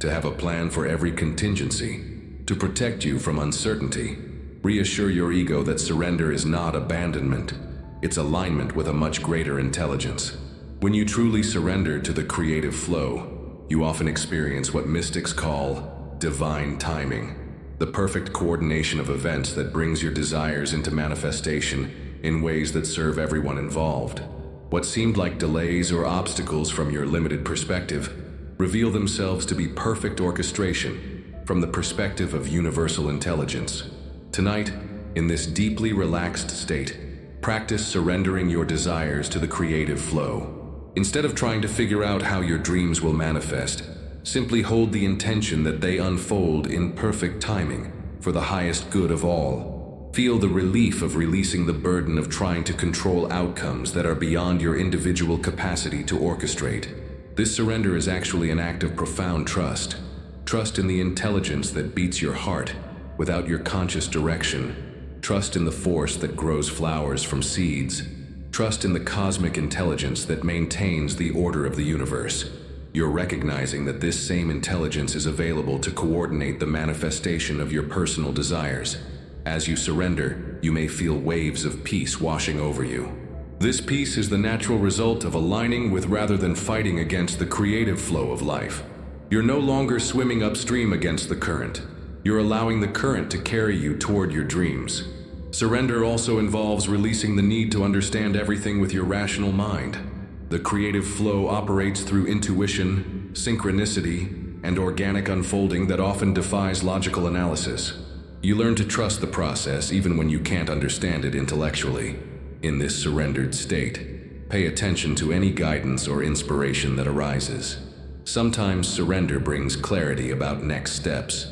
to have a plan for every contingency, to protect you from uncertainty. Reassure your ego that surrender is not abandonment. It's alignment with a much greater intelligence. When you truly surrender to the creative flow, you often experience what mystics call divine timing, the perfect coordination of events that brings your desires into manifestation in ways that serve everyone involved. What seemed like delays or obstacles from your limited perspective reveal themselves to be perfect orchestration from the perspective of universal intelligence. Tonight, in this deeply relaxed state, practice surrendering your desires to the creative flow. Instead of trying to figure out how your dreams will manifest, simply hold the intention that they unfold in perfect timing for the highest good of all. Feel the relief of releasing the burden of trying to control outcomes that are beyond your individual capacity to orchestrate. This surrender is actually an act of profound trust. Trust in the intelligence that beats your heart without your conscious direction. Trust in the force that grows flowers from seeds. Trust in the cosmic intelligence that maintains the order of the universe. You're recognizing that this same intelligence is available to coordinate the manifestation of your personal desires. As you surrender, you may feel waves of peace washing over you. This peace is the natural result of aligning with rather than fighting against the creative flow of life. You're no longer swimming upstream against the current. You're allowing the current to carry you toward your dreams. Surrender also involves releasing the need to understand everything with your rational mind. The creative flow operates through intuition, synchronicity, and organic unfolding that often defies logical analysis. You learn to trust the process even when you can't understand it intellectually. In this surrendered state, pay attention to any guidance or inspiration that arises. Sometimes surrender brings clarity about next steps.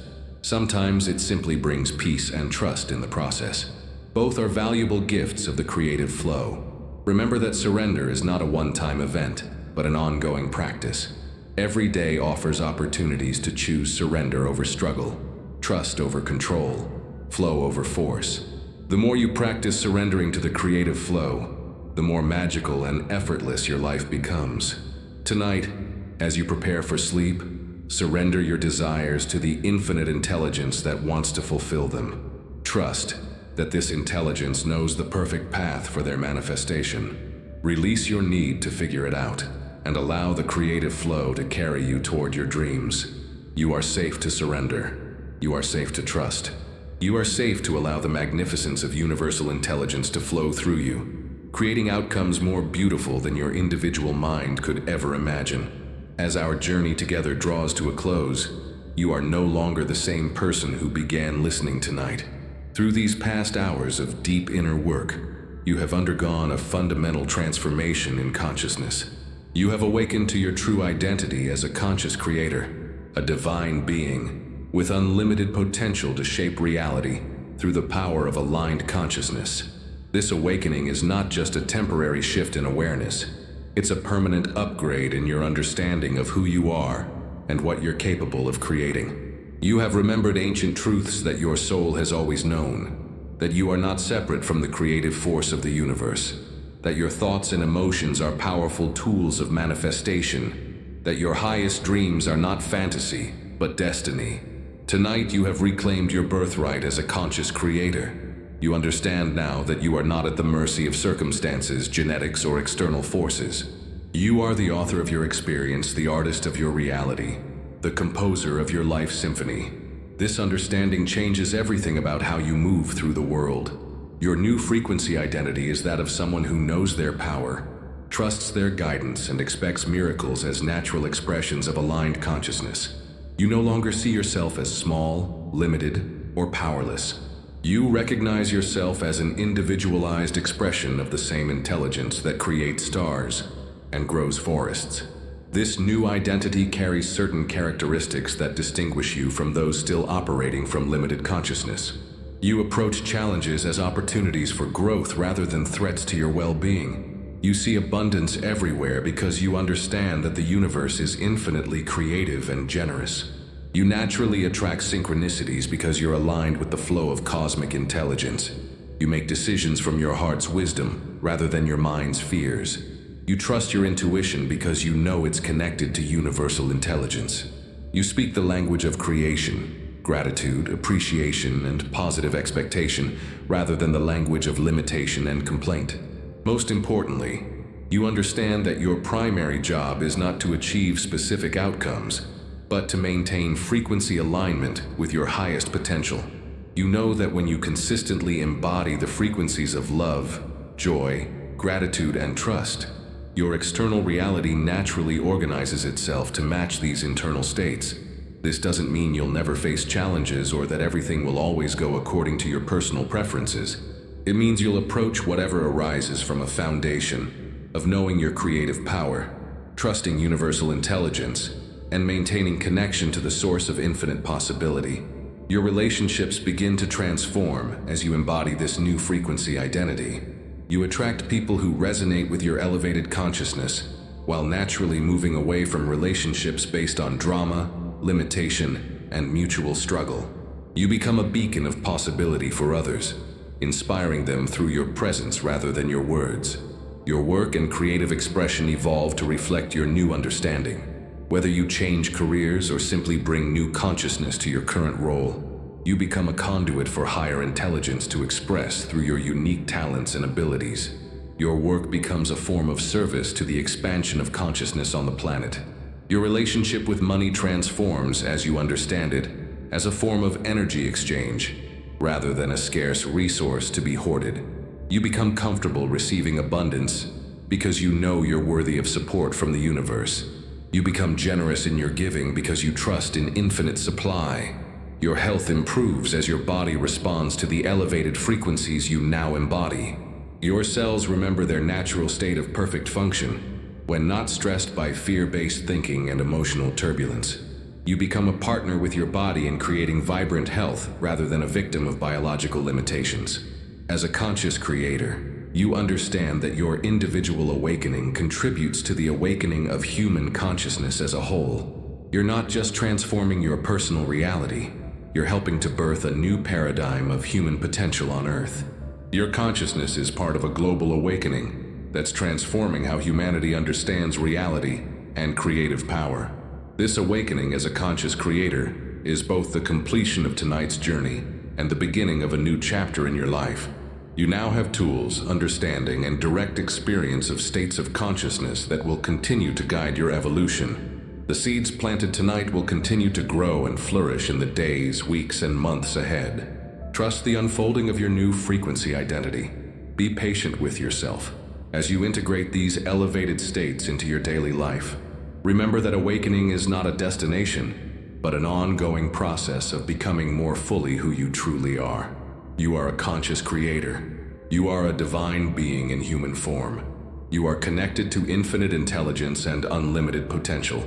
Sometimes it simply brings peace and trust in the process. Both are valuable gifts of the creative flow. Remember that surrender is not a one-time event, but an ongoing practice. Every day offers opportunities to choose surrender over struggle, trust over control, flow over force. The more you practice surrendering to the creative flow, the more magical and effortless your life becomes. Tonight, as you prepare for sleep, surrender your desires to the infinite intelligence that wants to fulfill them. Trust that this intelligence knows the perfect path for their manifestation. Release your need to figure it out and allow the creative flow to carry you toward your dreams. You are safe to surrender. You are safe to trust. You are safe to allow the magnificence of universal intelligence to flow through you, creating outcomes more beautiful than your individual mind could ever imagine. As our journey together draws to a close, you are no longer the same person who began listening tonight. Through these past hours of deep inner work, you have undergone a fundamental transformation in consciousness. You have awakened to your true identity as a conscious creator, a divine being, with unlimited potential to shape reality through the power of aligned consciousness. This awakening is not just a temporary shift in awareness. It's a permanent upgrade in your understanding of who you are and what you're capable of creating. You have remembered ancient truths that your soul has always known, that you are not separate from the creative force of the universe, that your thoughts and emotions are powerful tools of manifestation, that your highest dreams are not fantasy, but destiny. Tonight you have reclaimed your birthright as a conscious creator. You understand now that you are not at the mercy of circumstances, genetics, or external forces. You are the author of your experience, the artist of your reality, the composer of your life symphony. This understanding changes everything about how you move through the world. Your new frequency identity is that of someone who knows their power, trusts their guidance, and expects miracles as natural expressions of aligned consciousness. You no longer see yourself as small, limited, or powerless. You recognize yourself as an individualized expression of the same intelligence that creates stars and grows forests. This new identity carries certain characteristics that distinguish you from those still operating from limited consciousness. You approach challenges as opportunities for growth rather than threats to your well-being. You see abundance everywhere because you understand that the universe is infinitely creative and generous. You naturally attract synchronicities because you're aligned with the flow of cosmic intelligence. You make decisions from your heart's wisdom rather than your mind's fears. You trust your intuition because you know it's connected to universal intelligence. You speak the language of creation, gratitude, appreciation, and positive expectation rather than the language of limitation and complaint. Most importantly, you understand that your primary job is not to achieve specific outcomes, but to maintain frequency alignment with your highest potential. You know that when you consistently embody the frequencies of love, joy, gratitude, and trust, your external reality naturally organizes itself to match these internal states. This doesn't mean you'll never face challenges or that everything will always go according to your personal preferences. It means you'll approach whatever arises from a foundation of knowing your creative power, trusting universal intelligence, and maintaining connection to the source of infinite possibility. Your relationships begin to transform as you embody this new frequency identity. You attract people who resonate with your elevated consciousness, while naturally moving away from relationships based on drama, limitation, and mutual struggle. You become a beacon of possibility for others, inspiring them through your presence rather than your words. Your work and creative expression evolve to reflect your new understanding. Whether you change careers or simply bring new consciousness to your current role, you become a conduit for higher intelligence to express through your unique talents and abilities. Your work becomes a form of service to the expansion of consciousness on the planet. Your relationship with money transforms, as you understand it, as a form of energy exchange, rather than a scarce resource to be hoarded. You become comfortable receiving abundance because you know you're worthy of support from the universe. You become generous in your giving because you trust in infinite supply. Your health improves as your body responds to the elevated frequencies you now embody. Your cells remember their natural state of perfect function when not stressed by fear-based thinking and emotional turbulence. You become a partner with your body in creating vibrant health rather than a victim of biological limitations. As a conscious creator, you understand that your individual awakening contributes to the awakening of human consciousness as a whole. You're not just transforming your personal reality, you're helping to birth a new paradigm of human potential on Earth. Your consciousness is part of a global awakening that's transforming how humanity understands reality and creative power. This awakening as a conscious creator is both the completion of tonight's journey and the beginning of a new chapter in your life. You now have tools, understanding, and direct experience of states of consciousness that will continue to guide your evolution. The seeds planted tonight will continue to grow and flourish in the days, weeks, and months ahead. Trust the unfolding of your new frequency identity. Be patient with yourself as you integrate these elevated states into your daily life. Remember that awakening is not a destination, but an ongoing process of becoming more fully who you truly are. You are a conscious creator. You are a divine being in human form. You are connected to infinite intelligence and unlimited potential.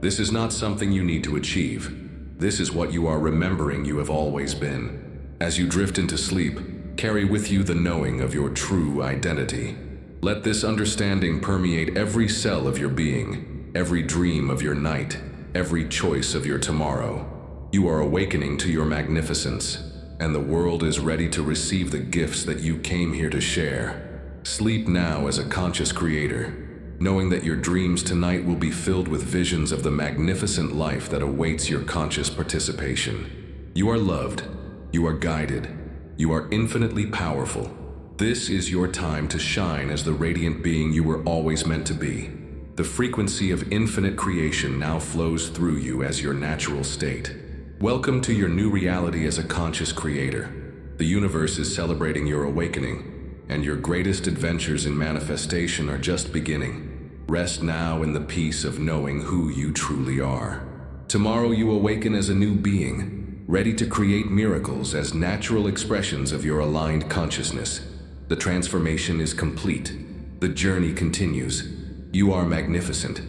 This is not something you need to achieve. This is what you are remembering you have always been. As you drift into sleep, carry with you the knowing of your true identity. Let this understanding permeate every cell of your being, every dream of your night, every choice of your tomorrow. You are awakening to your magnificence, and the world is ready to receive the gifts that you came here to share. Sleep now as a conscious creator, knowing that your dreams tonight will be filled with visions of the magnificent life that awaits your conscious participation. You are loved, you are guided, you are infinitely powerful. This is your time to shine as the radiant being you were always meant to be. The frequency of infinite creation now flows through you as your natural state. Welcome to your new reality as a conscious creator. The universe is celebrating your awakening, and your greatest adventures in manifestation are just beginning. Rest now in the peace of knowing who you truly are. Tomorrow you awaken as a new being, ready to create miracles as natural expressions of your aligned consciousness. The transformation is complete. The journey continues. You are magnificent,